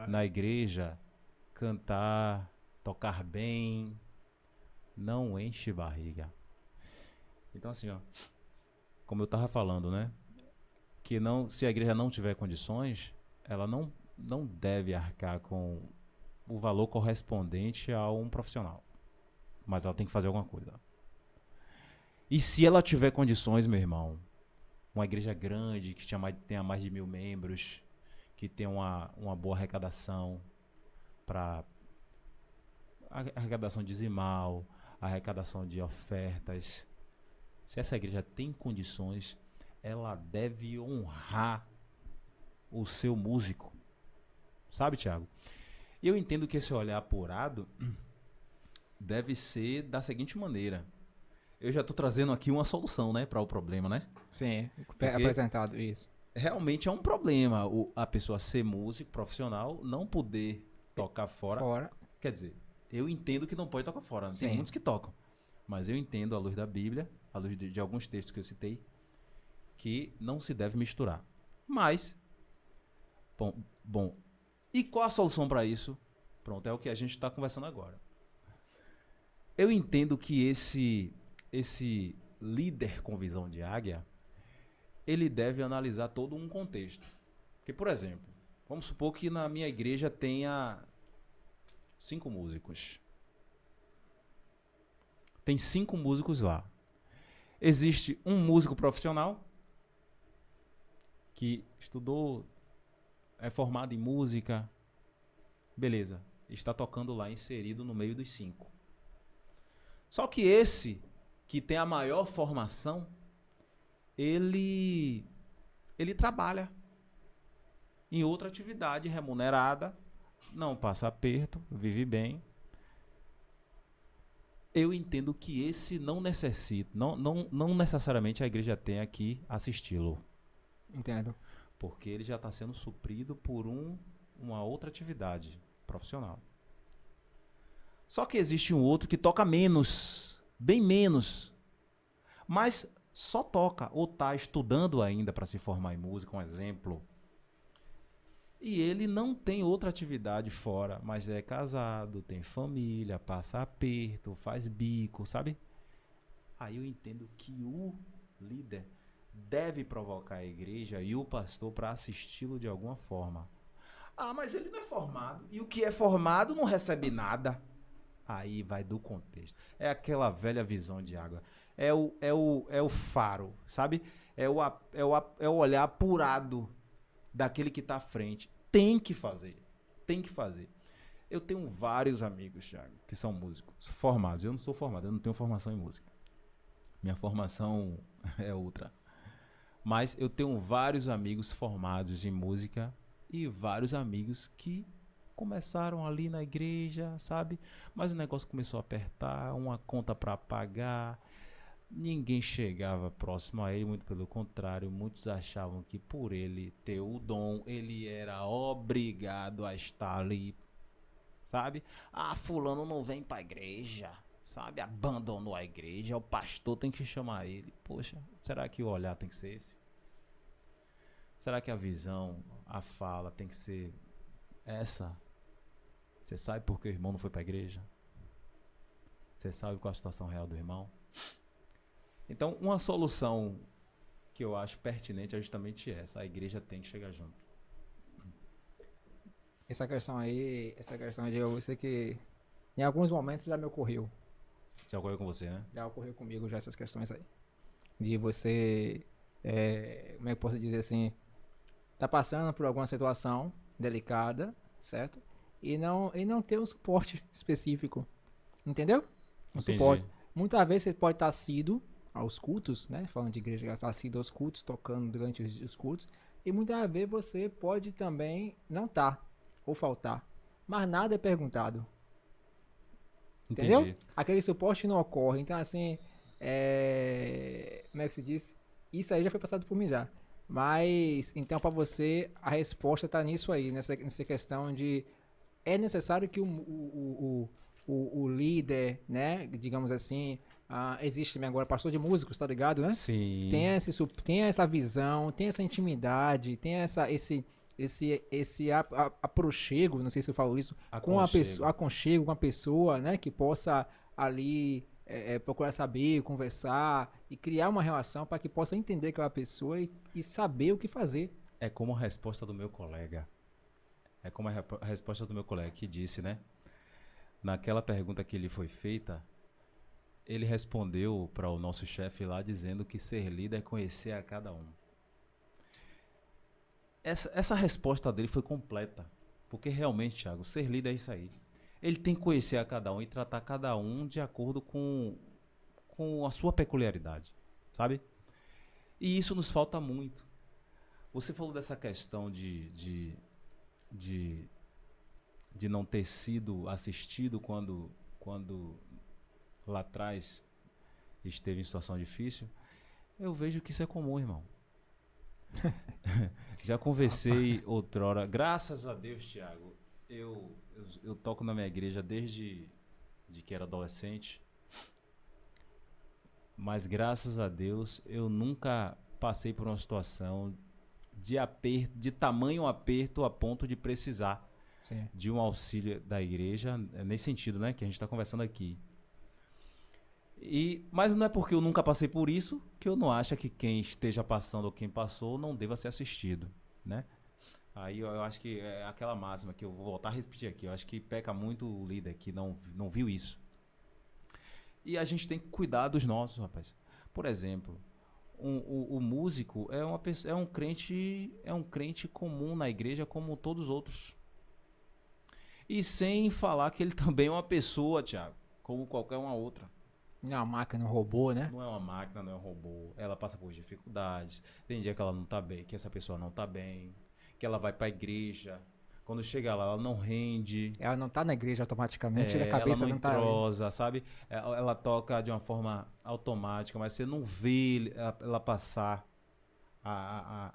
na igreja, cantar, tocar bem, não enche barriga. Então assim, ó, como eu tava falando, né? Que não, se a igreja não tiver condições, ela não deve arcar com o valor correspondente a um profissional. Mas ela tem que fazer alguma coisa. E se ela tiver condições, meu irmão, uma igreja grande, que tenha mais de 1000 membros, que tenha uma boa arrecadação para arrecadação dizimal, arrecadação de ofertas. Se essa igreja tem condições, ela deve honrar o seu músico. Sabe, Thiago? Eu entendo que esse olhar apurado deve ser da seguinte maneira. Eu já estou trazendo aqui uma solução, né, para o problema, né? Sim, Porque apresentado isso. realmente é um problema a pessoa ser músico profissional, não poder tocar fora. Fora. Quer dizer, eu entendo que não pode tocar fora. Tem Sim. muitos que tocam. Mas eu entendo, à luz da Bíblia, à luz de alguns textos que eu citei, que não se deve misturar. Mas, bom, e qual a solução para isso? Pronto, é o que a gente está conversando agora. Eu entendo que esse líder com visão de águia, ele deve analisar todo um contexto. Porque, por exemplo, vamos supor que na minha igreja tenha 5 músicos. Tem 5 músicos lá. Existe um músico profissional que estudou, é formado em música, beleza, está tocando lá inserido no meio dos 5. Só que esse que tem a maior formação, ele trabalha em outra atividade remunerada, não passa aperto, vive bem. Eu entendo que esse não necessita, não necessariamente a igreja tenha que assisti-lo. Entendo. Porque ele já está sendo suprido por uma outra atividade profissional. Só que existe um outro que toca menos, bem menos, mas só toca ou está estudando ainda para se formar em música, um exemplo. E ele não tem outra atividade fora, mas é casado, tem família, passa aperto, faz bico, sabe? Aí eu entendo que o líder deve provocar a igreja e o pastor para assisti-lo de alguma forma. Ah, mas ele não é formado. E o que é formado não recebe nada. Aí vai do contexto. É aquela velha visão de água. É o faro, sabe? É o olhar apurado daquele que está à frente. Tem que fazer. Tem que fazer. Eu tenho vários amigos, Thiago, que são músicos formados. Eu não sou formado, eu não tenho formação em música. Minha formação é outra. Mas eu tenho vários amigos formados em música e vários amigos que começaram ali na igreja, sabe? Mas o negócio começou a apertar, uma conta para pagar. Ninguém chegava próximo a ele, muito pelo contrário, muitos achavam que por ele ter o dom, ele era obrigado a estar ali, sabe? Ah, fulano não vem pra igreja, sabe? Abandonou a igreja, o pastor tem que chamar ele. Poxa, será que o olhar tem que ser esse? Será que a visão, a fala tem que ser essa? Você sabe por que o irmão não foi pra igreja? Você sabe qual a situação real do irmão? Então, uma solução que eu acho pertinente é justamente essa. A igreja tem que chegar junto. Essa questão de eu sei que em alguns momentos já me ocorreu. Já ocorreu com você, né? Já ocorreu comigo já essas questões aí. De você, como é que eu posso dizer assim, tá passando por alguma situação delicada, certo? E não ter um suporte específico. Entendeu? Um Entendi. suporte. Muitas vezes você pode estar assíduo aos cultos, né? Falando de igreja, está assíduo aos cultos, tocando durante os cultos. E muitas vezes você pode também não estar, ou faltar. Mas nada é perguntado. Entendeu? Entendi. Aquele suporte não ocorre. Então, assim, como é que se diz? Isso aí já foi passado por mim já. Mas, então, para você, a resposta está nisso aí, nessa questão de é necessário que o líder, né, digamos assim, existe também agora pastor de músicos, tá ligado, né? Sim. Tem essa visão, tem essa intimidade, tem esse aprochego, não sei se eu falo isso, com a Aconchego. pessoa, aconchego com a pessoa, né, que possa ali procurar saber, conversar e criar uma relação para que possa entender aquela pessoa e saber o que fazer. É como a resposta do meu colega. É como a resposta do meu colega que disse, né? Naquela pergunta que lhe foi feita, ele respondeu para o nosso chefe lá dizendo que ser líder é conhecer a cada um. Essa resposta dele foi completa. Porque realmente, Thiago, ser líder é isso aí. Ele tem que conhecer a cada um e tratar cada um de acordo com a sua peculiaridade, sabe? E isso nos falta muito. Você falou dessa questão de não ter sido assistido quando lá atrás esteve em situação difícil. Eu vejo que isso é comum, irmão. Já conversei outrora, graças a Deus, Thiago, eu toco na minha igreja desde que era adolescente, mas graças a Deus eu nunca passei por uma situação de tamanho aperto a ponto de precisar Sim. de um auxílio da igreja, nesse sentido, né, que a gente está conversando aqui. Mas não é porque eu nunca passei por isso que eu não acho que quem esteja passando ou quem passou não deva ser assistido, né? Aí eu acho que é aquela máxima que eu vou voltar a repetir aqui. Eu acho que peca muito o líder que não viu isso. E a gente tem que cuidar dos nossos, rapaz. Por exemplo, o músico é um crente comum na igreja como todos os outros. E sem falar que ele também é uma pessoa, Thiago, como qualquer uma outra. Não é uma máquina, um robô, né? Não é uma máquina, não é um robô. Ela passa por dificuldades. Tem dia que ela não tá bem, que essa pessoa não tá bem, que ela vai pra igreja. Quando chega lá, ela não rende. Ela não tá na igreja automaticamente, a cabeça ela não tá ali. entrosa, sabe? Ela toca de uma forma automática, mas você não vê ela passar a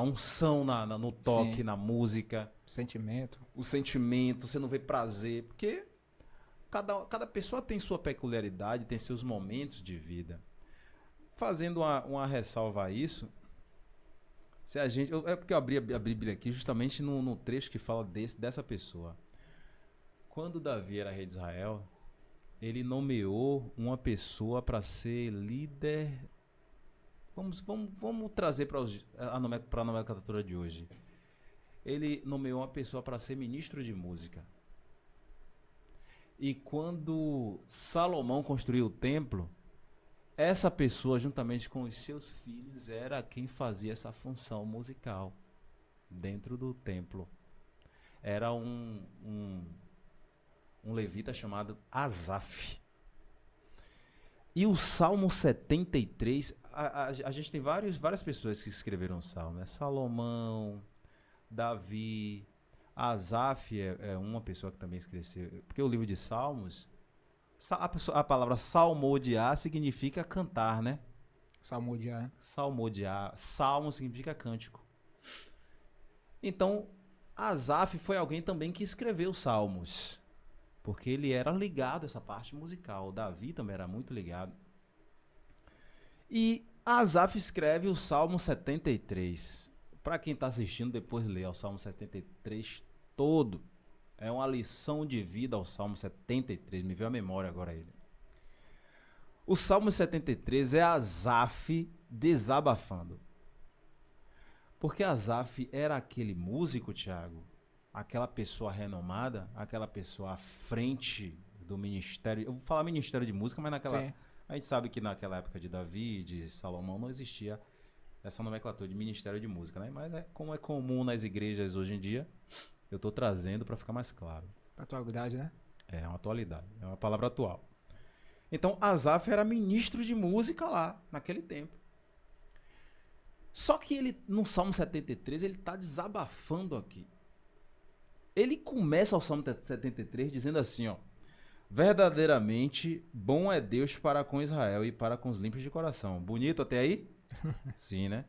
unção no toque, Sim. na música. Sentimento. O sentimento, você não vê prazer, porque cada pessoa tem sua peculiaridade, tem seus momentos de vida. Fazendo uma ressalva a isso, se a gente, é porque eu abri a Bíblia aqui justamente no trecho que fala dessa pessoa. Quando Davi era rei de Israel, ele nomeou uma pessoa para ser líder. Vamos trazer para a nomenclatura de hoje. Ele nomeou uma pessoa para ser ministro de música. E quando Salomão construiu o templo, essa pessoa, juntamente com os seus filhos, era quem fazia essa função musical dentro do templo. Era um levita chamado Asaf. E o Salmo 73, a gente tem várias pessoas que escreveram o Salmo, né? Salomão, Davi, Asaf é uma pessoa que também escreveu, porque o livro de Salmos, a palavra salmodiar significa cantar, né? Salmodiar. Salmodiar, salmo significa cântico. Então, Asaf foi alguém também que escreveu salmos, porque ele era ligado a essa parte musical. Davi também era muito ligado. E Asaf escreve o Salmo 73. Para quem está assistindo, depois lê o Salmo 73 todo. É uma lição de vida ao Salmo 73. Me veio à memória agora ele. O Salmo 73 é Asaf desabafando. Porque Asaf era aquele músico, Thiago, aquela pessoa renomada, aquela pessoa à frente do ministério. Eu vou falar ministério de música, mas Sim. a gente sabe que naquela época de Davi, de Salomão, não existia essa nomenclatura de ministério de música, né? Mas como é comum nas igrejas hoje em dia, eu estou trazendo para ficar mais claro. Atualidade, né? É uma atualidade, é uma palavra atual. Então, Asaf era ministro de música lá, naquele tempo. Só que ele, no Salmo 73, ele está desabafando aqui. Ele começa o Salmo 73 dizendo assim, ó: verdadeiramente bom é Deus para com Israel e para com os limpos de coração. Bonito até aí? Sim, né?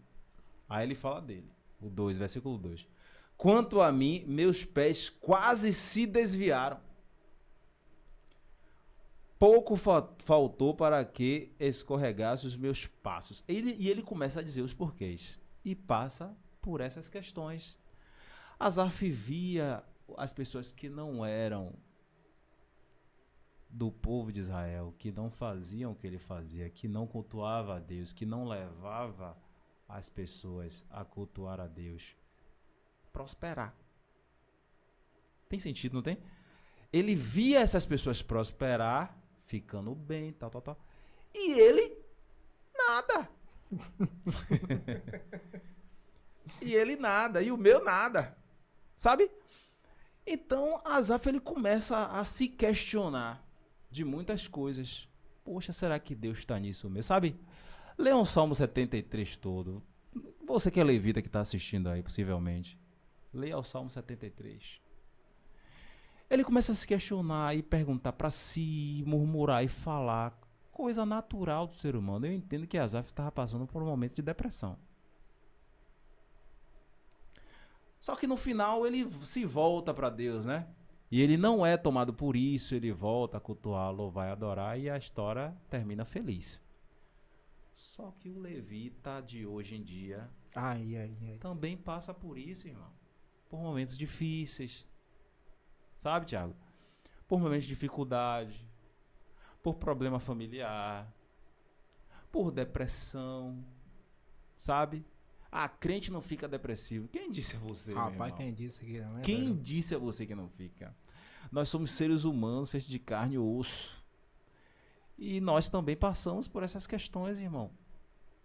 Aí ele fala dele, o 2, versículo 2. Quanto a mim, meus pés quase se desviaram. Pouco faltou para que escorregasse os meus passos. E ele começa a dizer os porquês. E passa por essas questões. Asaf via as pessoas que não eram do povo de Israel, que não faziam o que ele fazia, que não cultuava a Deus, que não levava as pessoas a cultuar a Deus, prosperar. Tem sentido, não tem? Ele via essas pessoas prosperar, ficando bem, tal. E ele, nada. E ele nada, e o meu nada. Sabe? Então, Asaf, ele começa a se questionar de muitas coisas. Poxa, será que Deus está nisso mesmo? Sabe? Leia o Salmo 73 todo. Você que é levita que está assistindo aí, possivelmente. Leia o Salmo 73. Ele começa a se questionar e perguntar para si, murmurar e falar. Coisa natural do ser humano. Eu entendo que Asaf estava passando por um momento de depressão. Só que no final ele se volta para Deus, né? E ele não é tomado por isso, ele volta a cultuar, louvar e adorar, e a história termina feliz. Só que o levita de hoje em dia também passa por isso, irmão. Por momentos difíceis. Sabe, Thiago? Por momentos de dificuldade, por problema familiar, por depressão, sabe? Ah, crente não fica depressivo. Quem disse a você, meu irmão? Quem disse que não é? Quem disse a você que não fica? Nós somos seres humanos feitos de carne e osso. E nós também passamos por essas questões, irmão.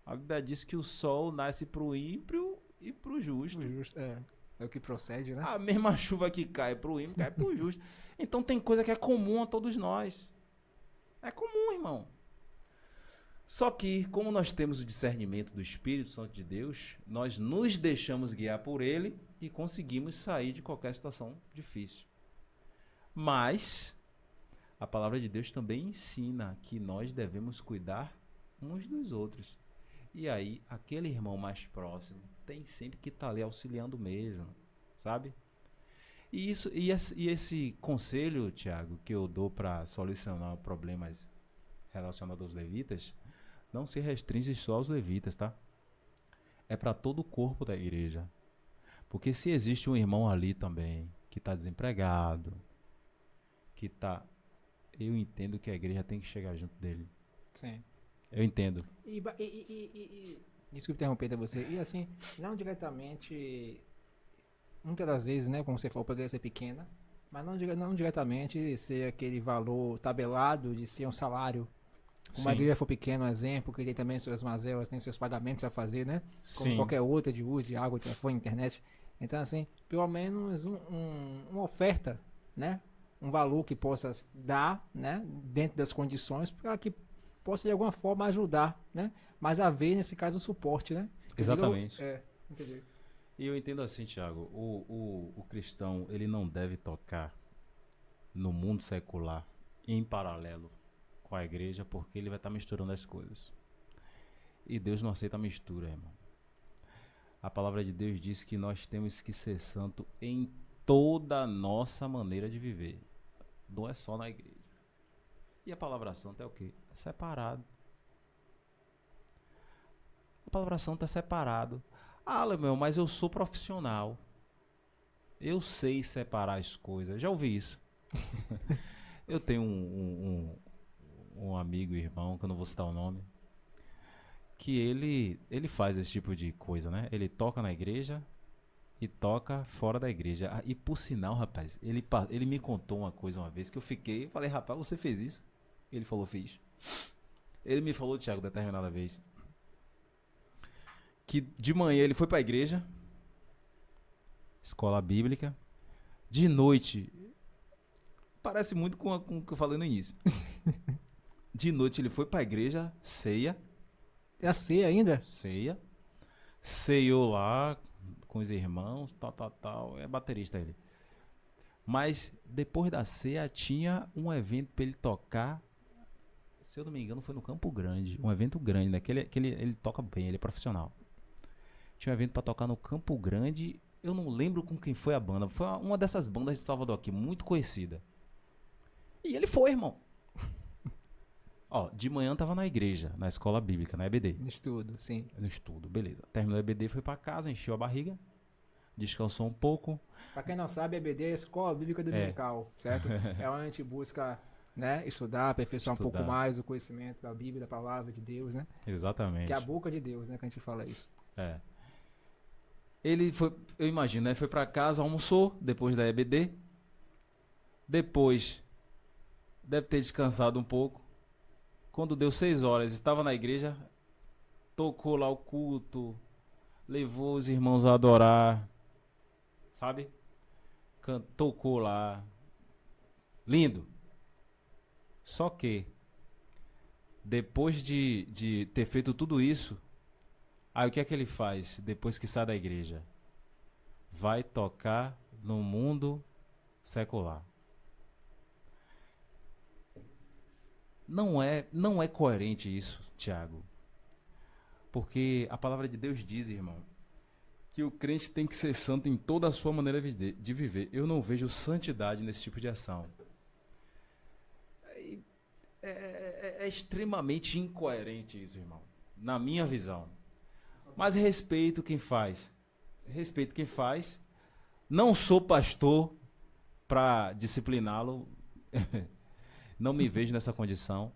A Bíblia diz que o sol nasce para o ímpio e para o justo. É o que procede, né? A mesma chuva que cai para o ímpio, cai para o justo. Então tem coisa que é comum a todos nós. É comum, irmão. Só que, como nós temos o discernimento do Espírito Santo de Deus, nós nos deixamos guiar por Ele e conseguimos sair de qualquer situação difícil. Mas a palavra de Deus também ensina que nós devemos cuidar uns dos outros. E aí, aquele irmão mais próximo tem sempre que estar ali auxiliando mesmo, sabe? E esse conselho, Tiago, que eu dou para solucionar problemas relacionados aos levitas, não se restringe só aos levitas, tá? É para todo o corpo da igreja. Porque se existe um irmão ali também que está desempregado, eu entendo que a igreja tem que chegar junto dele. Sim. Eu entendo. Desculpe interromper você. E assim, não diretamente, muitas das vezes, né, como você falou, poderia ser pequena, mas não diretamente ser aquele valor tabelado de ser um salário. Como a igreja for pequena, um exemplo, que tem também suas mazelas, tem seus pagamentos a fazer, né? Como qualquer outra de uso de água, telefone, internet. Então, assim, pelo menos uma oferta, né? Um valor que possa dar, né? Dentro das condições, para que possa de alguma forma ajudar, né? Mas haver, nesse caso, o suporte, né? Exatamente. Entendi. E eu entendo assim, Thiago, o cristão, ele não deve tocar no mundo secular em paralelo com a igreja, porque ele vai estar misturando as coisas. E Deus não aceita mistura, irmão. A palavra de Deus diz que nós temos que ser santo em toda a nossa maneira de viver. Não é só na igreja. E a palavra santa é o quê? É separado. A palavra santa é separado. Ah, meu, mas eu sou profissional. Eu sei separar as coisas. Já ouvi isso. Eu tenho um amigo e irmão, que eu não vou citar o nome, que ele faz esse tipo de coisa, né? Ele toca na igreja e toca fora da igreja. E por sinal, rapaz, ele me contou uma coisa uma vez que eu falei, rapaz, você fez isso? Ele falou, fiz. Ele me falou, Thiago, determinada vez, que de manhã ele foi pra igreja, escola bíblica, de noite, parece muito com o que eu falei no início. De noite ele foi pra igreja, ceia. É a ceia ainda? Ceia. Ceiou lá com os irmãos, tal. É baterista ele. Mas depois da ceia tinha um evento pra ele tocar. Se eu não me engano foi no Campo Grande. Um evento grande, né? Ele toca bem, ele é profissional. Tinha um evento pra tocar no Campo Grande. Eu não lembro com quem foi a banda. Foi uma dessas bandas de Salvador aqui, muito conhecida. E ele foi, irmão. Ó, de manhã tava na igreja, na escola bíblica, na EBD. No estudo, sim. No estudo, beleza. Terminou a EBD, foi pra casa, encheu a barriga. descansou um pouco. Pra quem não sabe, a EBD é a Escola Bíblica Dominical, certo? É onde a gente busca, né, estudar, aperfeiçoar um pouco Estudar. mais o conhecimento da Bíblia, da palavra de Deus, né? Exatamente. Que é a boca de Deus, né, que a gente fala isso. É. Ele foi, eu imagino, né? Foi pra casa, almoçou depois da EBD. Depois deve ter descansado um pouco. Quando deu 6 horas, estava na igreja, tocou lá o culto, levou os irmãos a adorar, sabe? Tocou lá. Lindo. Só que depois de ter feito tudo isso, aí o que é que ele faz depois que sai da igreja? Vai tocar no mundo secular. Não é coerente isso, Tiago. Porque a palavra de Deus diz, irmão, que o crente tem que ser santo em toda a sua maneira de viver. Eu não vejo santidade nesse tipo de ação. É extremamente incoerente isso, irmão. Na minha visão. Mas respeito quem faz. Respeito quem faz. Não sou pastor para discipliná-lo. Não me vejo nessa condição.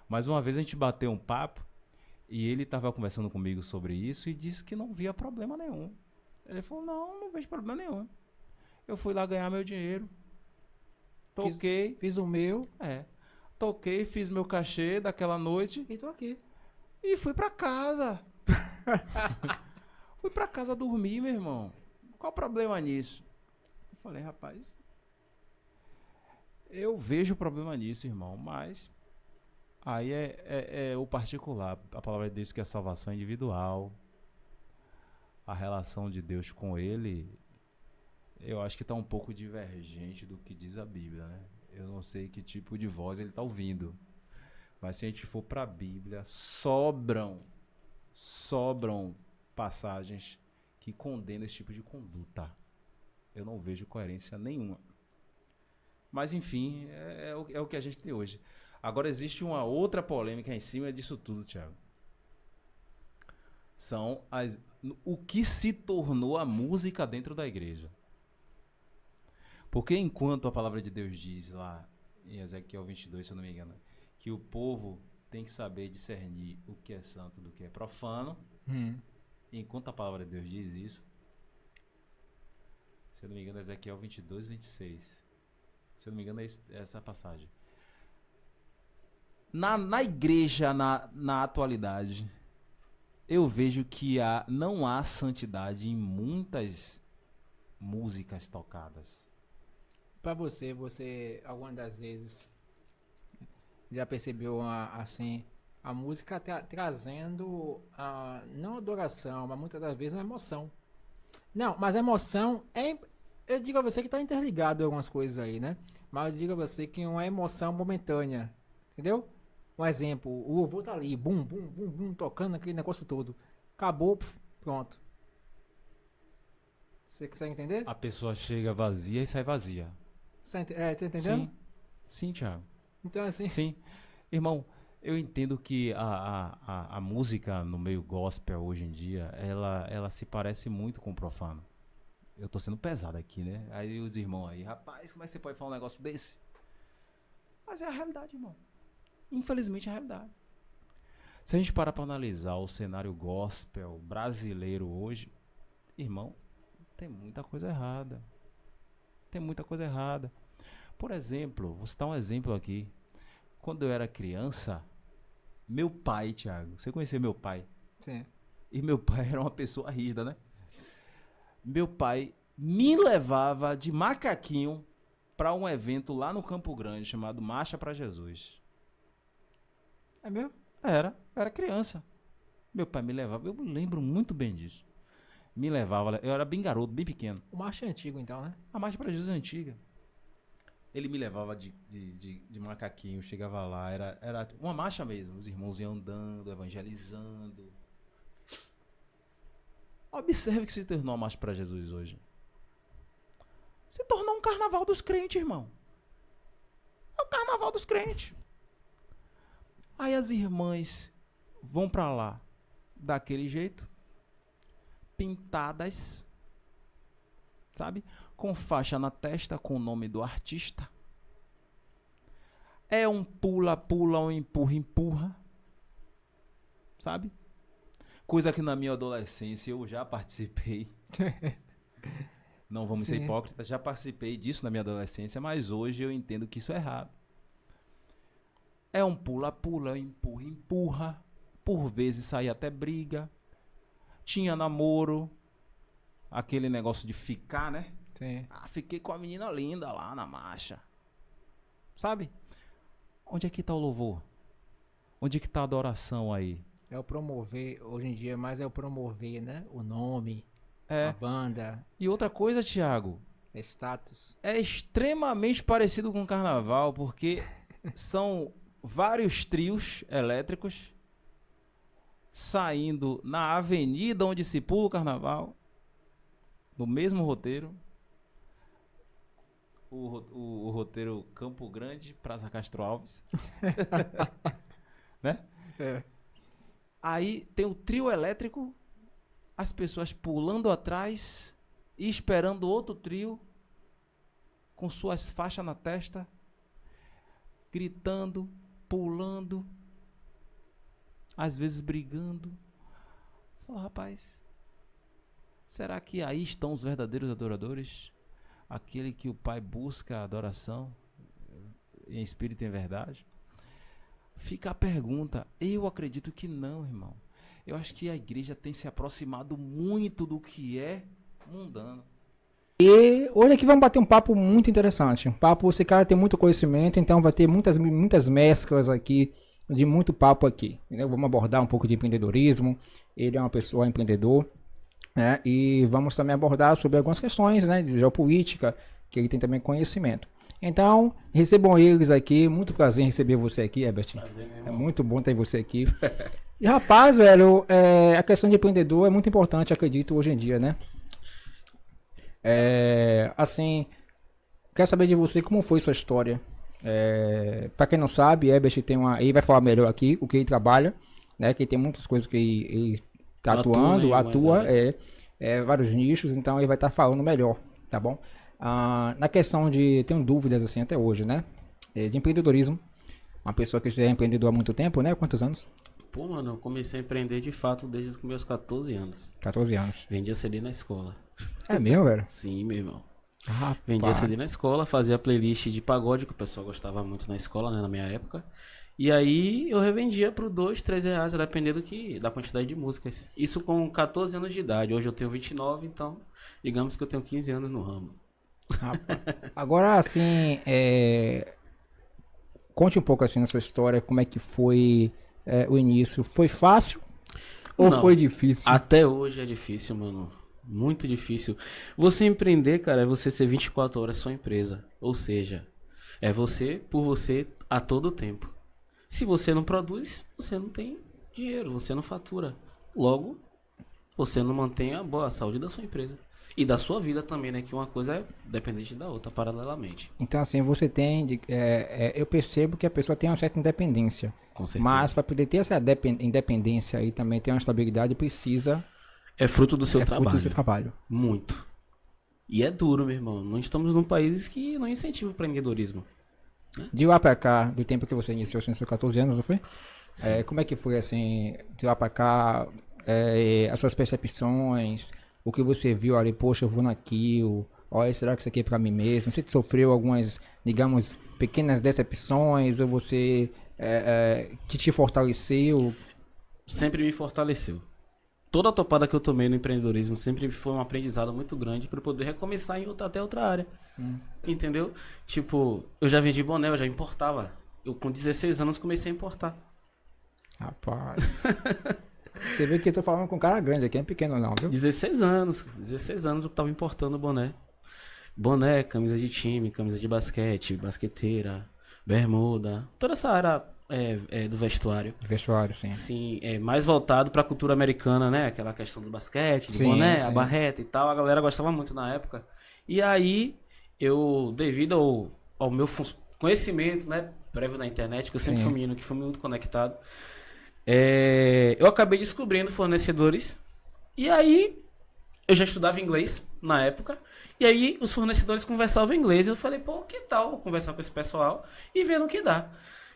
Mas uma vez a gente bateu um papo e ele estava conversando comigo sobre isso e disse que não via problema nenhum. Ele falou, não vejo problema nenhum. Eu fui lá ganhar meu dinheiro. Toquei. Fiz o meu Toquei, fiz meu cachê daquela noite e tô aqui. e fui pra casa. Fui pra casa dormir, meu irmão. Qual o problema nisso? Eu falei, rapaz, eu vejo problema nisso, irmão, mas aí é o particular. A palavra de Deus que a salvação é individual. A relação de Deus com ele, eu acho que está um pouco divergente do que diz a Bíblia, né? Eu não sei que tipo de voz ele está ouvindo. Mas se a gente for para a Bíblia, sobram passagens que condenam esse tipo de conduta. Eu não vejo coerência nenhuma. Mas enfim, é o que a gente tem hoje. Agora existe uma outra polêmica em cima disso tudo, Thiago. São o que se tornou a música dentro da igreja. Porque enquanto a palavra de Deus diz lá em Ezequiel 22, se eu não me engano, que o povo tem que saber discernir o que é santo do que é profano, enquanto a palavra de Deus diz isso, se eu não me engano, Ezequiel 22, 26. Se eu não me engano, é essa passagem. Na igreja, na atualidade, eu vejo que não há santidade em muitas músicas tocadas. Pra você alguma das vezes já percebeu assim a música trazendo não adoração, mas muitas das vezes uma emoção. Não, mas a emoção eu digo a você que tá interligado em algumas coisas aí, né? Mas eu digo a você que é uma emoção momentânea, entendeu? Um exemplo, o louvor tá ali, bum, bum, bum, bum, tocando aquele negócio todo. Acabou, pronto. Você consegue entender? A pessoa chega vazia e sai vazia. Tá entendendo? Sim, Thiago. Então assim... Sim. Irmão, eu entendo que a música no meio gospel hoje em dia, ela se parece muito com o profano. Eu tô sendo pesado aqui, né? Aí os irmãos aí, rapaz, como é que você pode falar um negócio desse? Mas é a realidade, irmão. Infelizmente é a realidade. Se a gente parar pra analisar o cenário gospel brasileiro hoje, irmão, tem muita coisa errada. Tem muita coisa errada. Por exemplo, vou citar um exemplo aqui. Quando eu era criança, meu pai, Thiago, você conheceu meu pai? Sim. E meu pai era uma pessoa rígida, né? Meu pai me levava de macaquinho para um evento lá no Campo Grande chamado Marcha para Jesus. É mesmo? Eu era criança. Meu pai me levava, eu lembro muito bem disso. Me levava, eu era bem garoto, bem pequeno. O marcha é antigo então, né? A Marcha para Jesus é antiga. Ele me levava de macaquinho, chegava lá, era uma marcha mesmo. Os irmãos iam andando, evangelizando. Observe que se tornou a Marcha para Jesus hoje. Se tornou um carnaval dos crentes, irmão. É o carnaval dos crentes. Aí as irmãs vão para lá daquele jeito, pintadas, sabe? Com faixa na testa com o nome do artista. É um pula-pula, um empurra-empurra, sabe? Coisa que na minha adolescência eu já participei. Não vamos ser Sim. hipócritas, já participei disso na minha adolescência, mas hoje eu entendo que isso é errado. É um pula-pula, empurra-empurra, por vezes saía até briga, tinha namoro, aquele negócio de ficar, né? Sim. Ah, fiquei com a menina linda lá na marcha. Sabe? Onde é que tá o louvor? Onde é que tá a adoração aí? É o promover, hoje em dia, mais é o promover, né? O nome, a É. banda, E outra coisa, Thiago, status. é extremamente parecido com o carnaval, porque são vários trios elétricos saindo na avenida onde se pula o carnaval, no mesmo roteiro. O roteiro Campo Grande, Praça Castro Alves. Né? É. Aí tem o trio elétrico, as pessoas pulando atrás e esperando outro trio com suas faixas na testa, gritando, pulando, às vezes brigando. Você fala, rapaz, será que aí estão os verdadeiros adoradores? Aquele que o Pai busca a adoração em espírito e em verdade? Fica a pergunta. Eu acredito que não, irmão. Eu acho que a igreja tem se aproximado muito do que é mundano. E hoje aqui vamos bater um papo muito interessante. Um papo, esse cara tem muito conhecimento, então vai ter muitas mesclas aqui, de muito papo aqui. Entendeu? Vamos abordar um pouco de empreendedorismo. Ele é uma pessoa empreendedor, né? E vamos também abordar sobre algumas questões, né, de geopolítica, que ele tem também conhecimento. Então, recebam eles aqui. Muito prazer em receber você aqui, Herbert. É muito bom ter você aqui. E rapaz, velho, a questão de empreendedor é muito importante, acredito, hoje em dia, né? Assim, quero saber de você como foi sua história. Para quem não sabe, Herbert tem uma. Ele vai falar melhor aqui o que ele trabalha, né? Que tem muitas coisas que ele tá atuando, atua, vários nichos, então ele vai estar falando melhor, tá bom? Na questão de. Tenho dúvidas assim até hoje, né? De empreendedorismo. Uma pessoa que já é empreendedor há muito tempo, né? Quantos anos? Pô, mano, eu comecei a empreender de fato desde os meus 14 anos. 14 anos. Vendia CD na escola. É mesmo, velho? Sim, meu irmão. Rapaz. Vendia CD na escola, fazia playlist de pagode, que o pessoal gostava muito na escola, né, na minha época. E aí eu revendia por 2, 3 reais, dependendo da quantidade de músicas. Isso com 14 anos de idade. Hoje eu tenho 29, então digamos que eu tenho 15 anos no ramo. Rapaz. Agora, assim, conte um pouco assim na sua história, como é que foi o início. Foi fácil ou Não. foi difícil? Até hoje é difícil, mano. Muito difícil. Você empreender, cara, é você ser 24 horas sua empresa. Ou seja, é você por você a todo tempo. Se você não produz, você não tem dinheiro, você não fatura. Logo, você não mantém a boa saúde da sua empresa. E da sua vida também, né? Que uma coisa é dependente da outra, paralelamente. Então, assim, você tem. Eu percebo que a pessoa tem uma certa independência. Com certeza. Mas para poder ter essa independência aí também ter uma estabilidade, precisa. É fruto do seu fruto trabalho. do seu trabalho. Muito. E é duro, meu irmão. Nós estamos num país que não incentiva o empreendedorismo. De lá pra cá, do tempo que você iniciou, assim, seus 14 anos, não foi? Como é que foi, assim, de lá pra cá, as suas percepções, o que você viu ali, poxa, eu vou naquilo, olha, será que isso aqui é pra mim mesmo? Você sofreu algumas, digamos, pequenas decepções, ou você, que te fortaleceu? Sempre me fortaleceu. Toda a topada que eu tomei no empreendedorismo sempre foi um aprendizado muito grande para eu poder recomeçar em até outra área. Entendeu? Tipo, eu já vendi boné, eu já importava. Eu com 16 anos comecei a importar. Rapaz. Você vê que eu tô falando com um cara grande aqui, é pequeno não, viu? 16 anos eu tava importando boné. Boné, camisa de time, camisa de basquete, basqueteira, bermuda, toda essa área do vestuário. Vestuário, sim. Sim, mais voltado pra cultura americana, né? Aquela questão do basquete, do boné, a barreta e tal. A galera gostava muito na época. E aí, eu, devido ao meu conhecimento, né? Prévio na internet, que eu sempre fui um menino que fui muito conectado. Eu acabei descobrindo fornecedores. E aí, eu já estudava inglês. na época. E aí os fornecedores conversavam em inglês. Eu falei, pô, que tal conversar com esse pessoal e ver no que dá.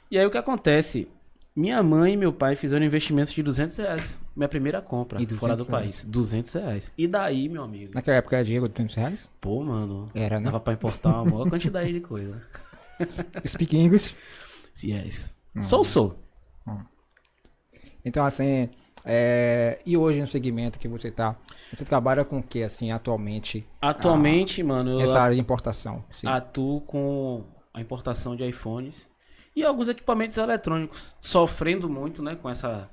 E aí o que acontece? Minha mãe e meu pai fizeram um investimento de R$200. Minha primeira compra E fora do 200 país. R$200. E daí, meu amigo? Naquela época era dinheiro de R$200? Pô, mano. Era, né? Dava pra importar uma maior quantidade de coisa. Speak English. Yes. Hum. Sou. Então, assim, e hoje no segmento que você tá, você trabalha com o que, assim, atualmente? Atualmente, mano, eu Essa área de importação. Sim. atuo com a importação de iPhones e alguns equipamentos eletrônicos. Sofrendo muito, né, com essa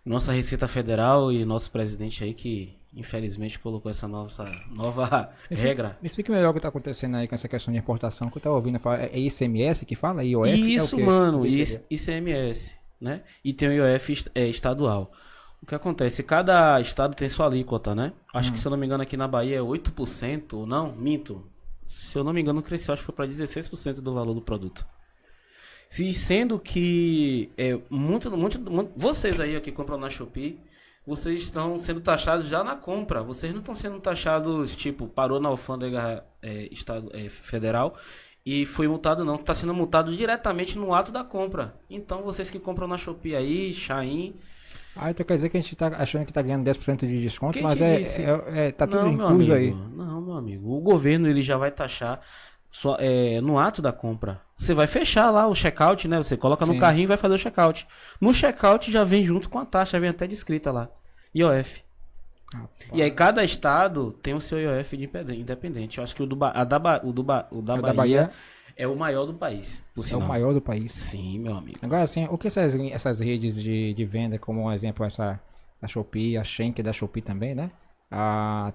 nossa Receita Federal e nosso presidente aí que, infelizmente, colocou essa nova regra. Me explica melhor o que tá acontecendo aí com essa questão de importação, que eu tava ouvindo falar. É ICMS que fala? IOF? Isso, é o quê? mano, O que seria? ICMS, né? E tem o IOF estadual. O que acontece? Cada estado tem sua alíquota, né? Acho que, se eu não me engano, aqui na Bahia é 8%, ou não, minto. Se eu não me engano, cresceu, acho que foi para 16% do valor do produto. Sendo que vocês aí que compram na Shopee, vocês estão sendo taxados já na compra. Vocês não estão sendo taxados, tipo, parou na alfândega federal e foi multado, não. Está sendo multado diretamente no ato da compra. Então, vocês que compram na Shopee aí, Shein... Então quer dizer que a gente tá achando que tá ganhando 10% de desconto, Quem mas te disse? tá tudo Não, meu incluso aí. amigo. Não, meu amigo. O governo ele já vai taxar no ato da compra. Você vai fechar lá o checkout, né? Você coloca no Sim. carrinho e vai fazer o checkout. No checkout já vem junto com a taxa, já vem até descrita lá. IOF. E aí cada estado tem o seu IOF independente. Eu acho que o da Bahia é o maior do país. Por É o sinal. maior do país. Sim, meu amigo. Agora, assim, o que essas redes de venda, como um exemplo, essa da Shopee, a Shein, que é da Shopee também, né?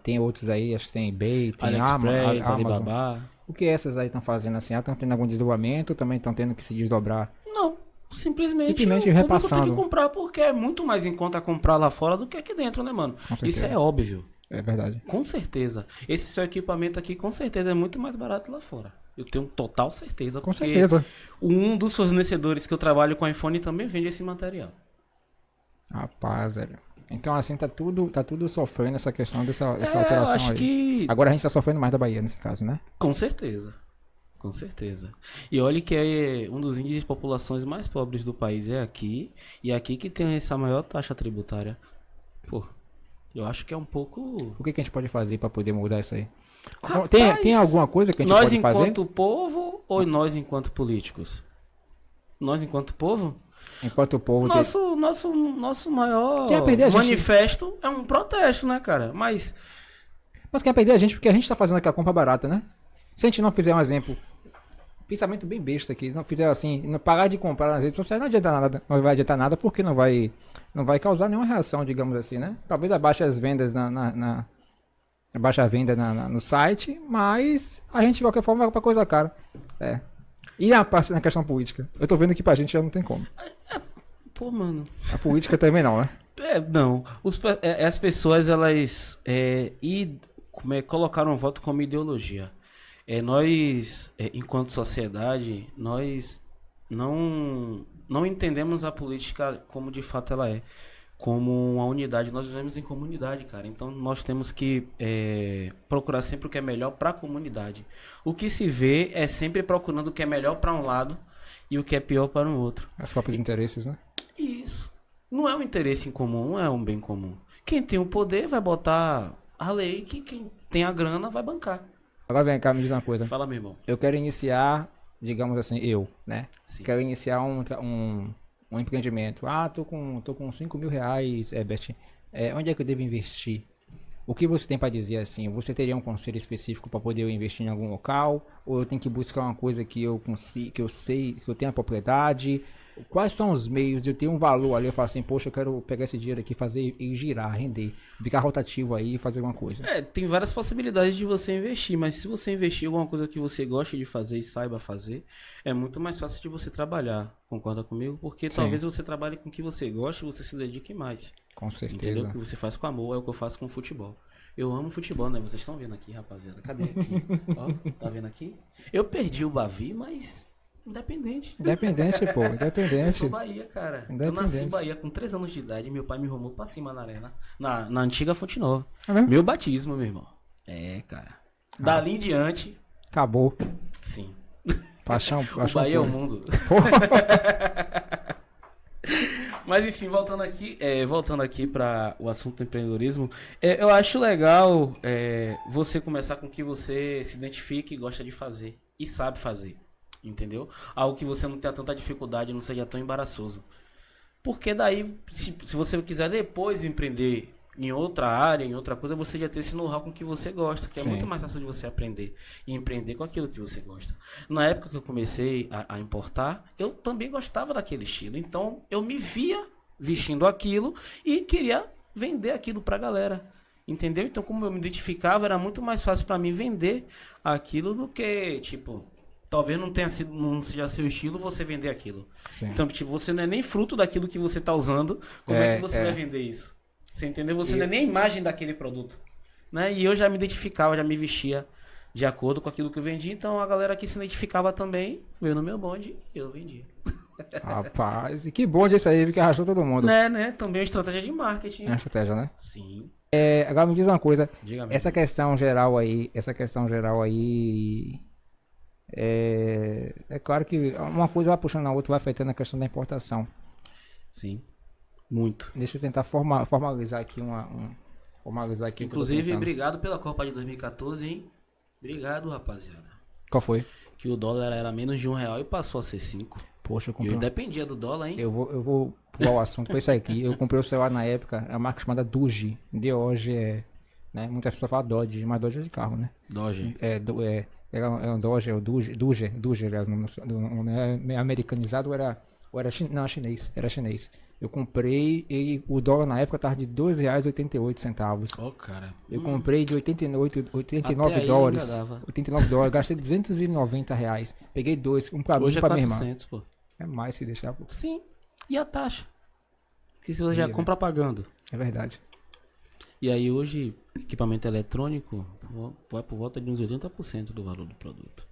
Tem outros aí, acho que tem eBay, tem AliExpress, Amazon. Alibaba. O que essas aí estão fazendo assim? Estão tendo algum desdobramento? Também estão tendo que se desdobrar? Não, simplesmente Simplesmente o público repassando. tem que comprar porque é muito mais em conta comprar lá fora do que aqui dentro, né, mano? Com certeza. Isso é óbvio. É verdade. Com certeza. Esse seu equipamento aqui, com certeza, é muito mais barato lá fora. Eu tenho total certeza. Com porque certeza. Um dos fornecedores que eu trabalho com iPhone também vende esse material. Rapaz, velho. Então, assim, tá tudo sofrendo essa questão dessa Eu alteração acho aí. que... Agora a gente tá sofrendo mais da Bahia, nesse caso, né? Com certeza. Com certeza. E olha que é um dos índices de populações mais pobres do país é aqui. E é aqui que tem essa maior taxa tributária. Pô, eu acho que é um pouco... O que a gente pode fazer pra poder mudar isso aí? Rapaz, Tem alguma coisa que a gente nós pode fazer? enquanto povo ou nós enquanto políticos? Nós enquanto povo? Enquanto o povo... Nosso maior Quer perder a gente- manifesto é um protesto, né, cara? Mas Mas quer perder a gente porque a gente tá fazendo aqui a compra barata, né? Se a gente não fizer um exemplo, pensamento bem besta aqui, não fizer assim, não parar de comprar nas redes sociais, não adianta nada, não vai adiantar nada porque não vai causar nenhuma reação, digamos assim, né? Talvez abaixe as vendas abaixe a venda no site, mas a gente de qualquer forma vai pra coisa cara. E a parte na questão política? Eu tô vendo que pra gente já não tem como. pô, mano. A política também não, né? Não. As pessoas, elas colocaram o voto como ideologia. Nós, enquanto sociedade, nós não entendemos a política como de fato ela é. Como uma unidade. Nós vivemos em comunidade, cara. Então nós temos que procurar sempre o que é melhor para a comunidade. O que se vê é sempre procurando o que é melhor para um lado e o que é pior para um outro. Os próprios interesses, né? Isso. Não é um interesse em comum, não é um bem comum. Quem tem o poder vai botar a lei, que quem tem a grana vai bancar. Agora vem cá, me diz uma coisa. Fala, meu irmão. Eu quero iniciar, digamos assim, né? Sim. Quero iniciar um empreendimento. Tô com R$5.000, Herbert. Onde é que eu devo investir? O que você tem para dizer assim? Você teria um conselho específico para poder eu investir em algum local? Ou eu tenho que buscar uma coisa que eu consigo, que eu sei, que eu tenho a propriedade? Quais são os meios de eu ter um valor ali? Eu falo assim, poxa, eu quero pegar esse dinheiro aqui, fazer e girar, render, ficar rotativo aí e fazer alguma coisa. Tem várias possibilidades de você investir, mas se você investir em alguma coisa que você goste de fazer e saiba fazer, é muito mais fácil de você trabalhar. Concorda comigo? Porque Sim. talvez você trabalhe com o que você goste e você se dedique mais. Com certeza. Entendeu? O que você faz com amor é o que eu faço com futebol. Eu amo futebol, né? Vocês estão vendo aqui, rapaziada. Cadê aqui? Ó, tá vendo aqui? Eu perdi o Bavi, mas independente. Independente, pô. Eu Independente. sou Bahia, cara. Eu Independente. nasci em Bahia com 3 anos de idade. Meu pai me arrumou pra cima na arena. Na antiga Fonte Nova. É mesmo? Meu batismo, meu irmão. É, cara. Dali em diante, Acabou. sim. Paixão, O paixão Bahia é o pura. mundo. Mas enfim, voltando aqui para o assunto do empreendedorismo, eu acho legal você começar com o que você se identifica e gosta de fazer e sabe fazer, entendeu? Algo que você não tenha tanta dificuldade, não seja tão embaraçoso. Porque daí, se você quiser depois empreender em outra área, em outra coisa, você já ter esse know-how com o que você gosta, que é Sim. muito mais fácil de você aprender e empreender com aquilo que você gosta. Na época que eu comecei a importar, eu também gostava daquele estilo. Então, eu me via vestindo aquilo e queria vender aquilo pra galera. Entendeu? Então, como eu me identificava, era muito mais fácil pra mim vender aquilo do que, tipo, talvez não seja seu estilo você vender aquilo. Sim. Então, tipo, você não é nem fruto daquilo que você tá usando, como é que você vai vender isso? Você entendeu? Você não é nem a imagem daquele produto. Né? E eu já me identificava, já me vestia de acordo com aquilo que eu vendia. Então a galera que se identificava também veio no meu bonde e eu vendia. Rapaz, e que bom disso aí, que arrastou todo mundo. Né? Também uma estratégia de marketing. É uma estratégia, né? Sim. Agora me diz uma coisa, Diga essa questão geral aí, é claro que uma coisa vai puxando a outra, vai afetando a questão da importação. Sim. Muito. Deixa eu tentar formalizar aqui formalizar aqui o que eu tô Inclusive, pensando. obrigado pela Copa de 2014, hein? Obrigado, rapaziada. Qual foi? Que o dólar era menos de R$1 e passou a ser 5. Poxa, eu E comprei eu dependia do dólar, hein? eu vou pular o assunto com isso aqui. Eu comprei o celular na época, a marca chamada Doge. D-O-G-E. Né? Muitas pessoas falam Dodge, mas Dodge é de carro, né? Doge. Era um Dodge, é o Doge, aliás, o nome é americanizado ou era chinês, era chinês. Eu comprei e o dólar na época tava de R$2,88. Ó, cara. Eu comprei de 89 Até aí dólares. ainda dava. 89 dólares, gastei R$290. Peguei dois, um pra mim Hoje e é pra minha irmã. 400, pô. É mais se deixar, pô. Sim. E a taxa? Que se você já compra pagando. É verdade. E aí hoje, equipamento eletrônico vai por volta de uns 80% do valor do produto.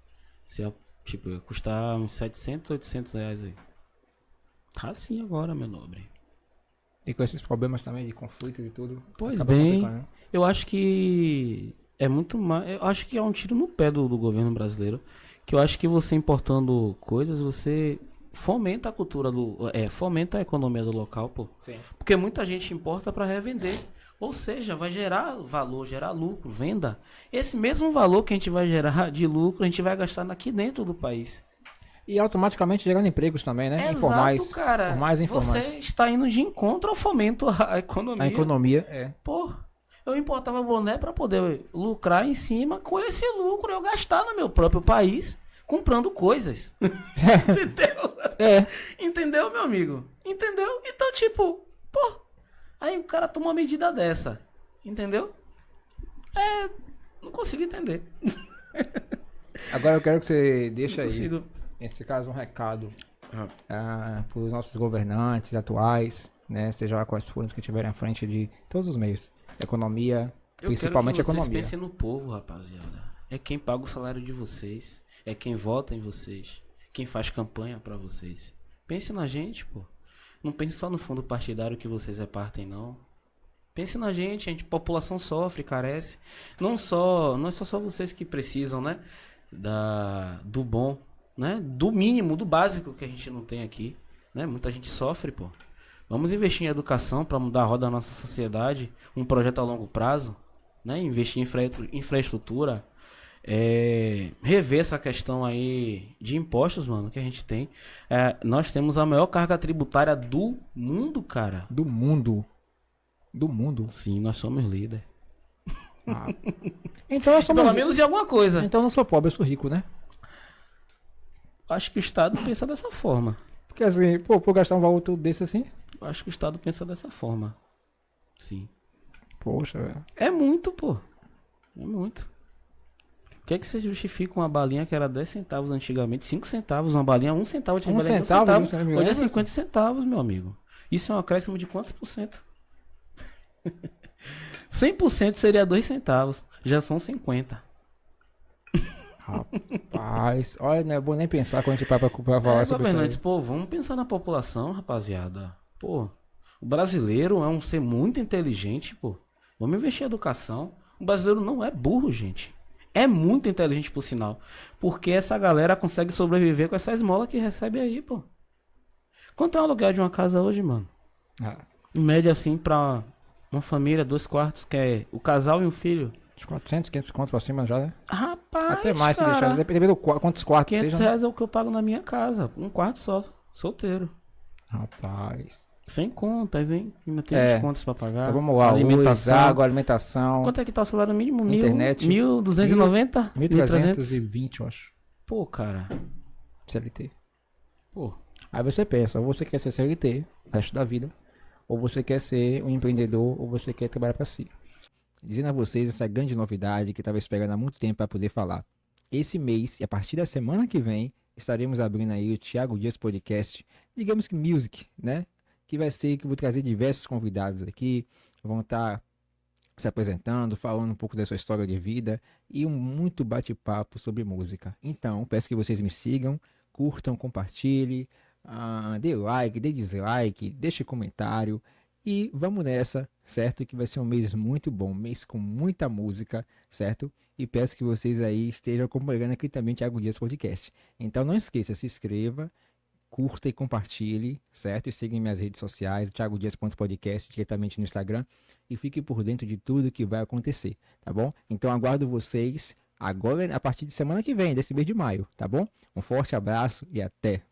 Se tipo, ia custar uns 700, 800 reais aí. Tá assim agora, meu nobre. E com esses problemas também de conflito e tudo. Pois acaba bem, complicando, né? eu acho que é muito mais. Eu acho que é um tiro no pé do governo brasileiro. Que eu acho que você importando coisas, você fomenta a cultura fomenta a economia do local, pô. Sim. Porque muita gente importa para revender. Ou seja, vai gerar valor, gerar lucro, venda. Esse mesmo valor que a gente vai gerar de lucro, a gente vai gastar aqui dentro do país. E automaticamente gerando empregos também, né? Exato, Informais. cara. Formais e informais. Você está indo de encontro ao fomento à economia. A economia, Pô, eu importava boné para poder lucrar em cima. Com esse lucro, eu gastar no meu próprio país comprando coisas. Entendeu? Entendeu, meu amigo? Entendeu? Então, tipo, pô, aí o cara toma uma medida dessa. Entendeu? Não consigo entender. Agora eu quero que você deixe Não aí, consigo. nesse caso, um recado para os nossos governantes atuais, né? Seja lá quais forem os que estiverem à frente de todos os meios. Economia, principalmente eu quero que economia. vocês pensem no povo, rapaziada. É quem paga o salário de vocês. É quem vota em vocês. Quem faz campanha pra vocês. Pense na gente, pô. Não pense só no fundo partidário que vocês repartem, não. Pense na gente, a população sofre, carece. Não é só vocês que precisam, né? Do bom, né? Do mínimo, do básico que a gente não tem aqui, né? Muita gente sofre, pô. Vamos investir em educação para mudar a roda da nossa sociedade, um projeto a longo prazo, né? Investir em infraestrutura, rever essa questão aí de impostos, mano, que a gente tem. Nós temos a maior carga tributária do mundo, cara. Do mundo. Sim, nós somos líder. Então eu sou Pelo menos em alguma coisa. Então eu não sou pobre, eu sou rico, né? Acho que o Estado pensa dessa forma. Porque assim, pô, por gastar um valor todo desse assim, Acho que o Estado pensa dessa forma. Sim. poxa, velho. É muito, pô. É muito. O que é que você justifica uma balinha que era 10 centavos antigamente? 5 centavos, uma balinha, 1 centavo. Um centavo, você não me Hoje é lembra, 50 centavos, meu amigo. Isso é um acréscimo de quantos por cento? 100% seria 2 centavos. Já são 50. Rapaz, olha, não é bom nem pensar quando a gente vai pra falar sobre isso aí. Governantes, pô, vamos pensar na população, rapaziada. Pô, o brasileiro é um ser muito inteligente, pô. Vamos investir em educação. O brasileiro não é burro, gente. É muito inteligente, por sinal. Porque essa galera consegue sobreviver com essa esmola que recebe aí, pô. Quanto é o aluguel de uma casa hoje, mano? Ah, Em média, assim, pra uma família, 2 quartos, que é o casal e um filho. uns 400, 500 conto pra cima já, né? Rapaz, Até mais, se cara, deixar. Dependendo quantos quartos 500 sejam. reais é o que eu pago na minha casa. Um quarto só, solteiro. Rapaz. Sem contas, hein? Ainda tem É. as contas pra pagar. Então vamos lá. Luz, água, alimentação. Quanto é que tá o salário mínimo? Internet. 1.290? 1.320, eu acho. Pô, cara. CLT. Pô. Aí você pensa, ou você quer ser CLT o resto da vida, ou você quer ser um empreendedor, ou você quer trabalhar para si. Dizendo a vocês essa grande novidade que estava esperando há muito tempo para poder falar. Esse mês, e a partir da semana que vem, estaremos abrindo aí o Thiago Dias Podcast, digamos que music, né? Que vai ser que eu vou trazer diversos convidados aqui, vão estar se apresentando, falando um pouco da sua história de vida e muito bate-papo sobre música. Então, peço que vocês me sigam, curtam, compartilhem, dê like, dê dislike, deixe comentário e vamos nessa, certo? Que vai ser um mês muito bom, um mês com muita música, certo? E peço que vocês aí estejam acompanhando aqui também Thiago Dias Podcast. Então não esqueça, se inscreva, curta e compartilhe, certo? E siga em minhas redes sociais, thiagodias.podcast, diretamente no Instagram, e fique por dentro de tudo que vai acontecer, tá bom? Então aguardo vocês agora, a partir de semana que vem, desse mês de maio, tá bom? Um forte abraço e até!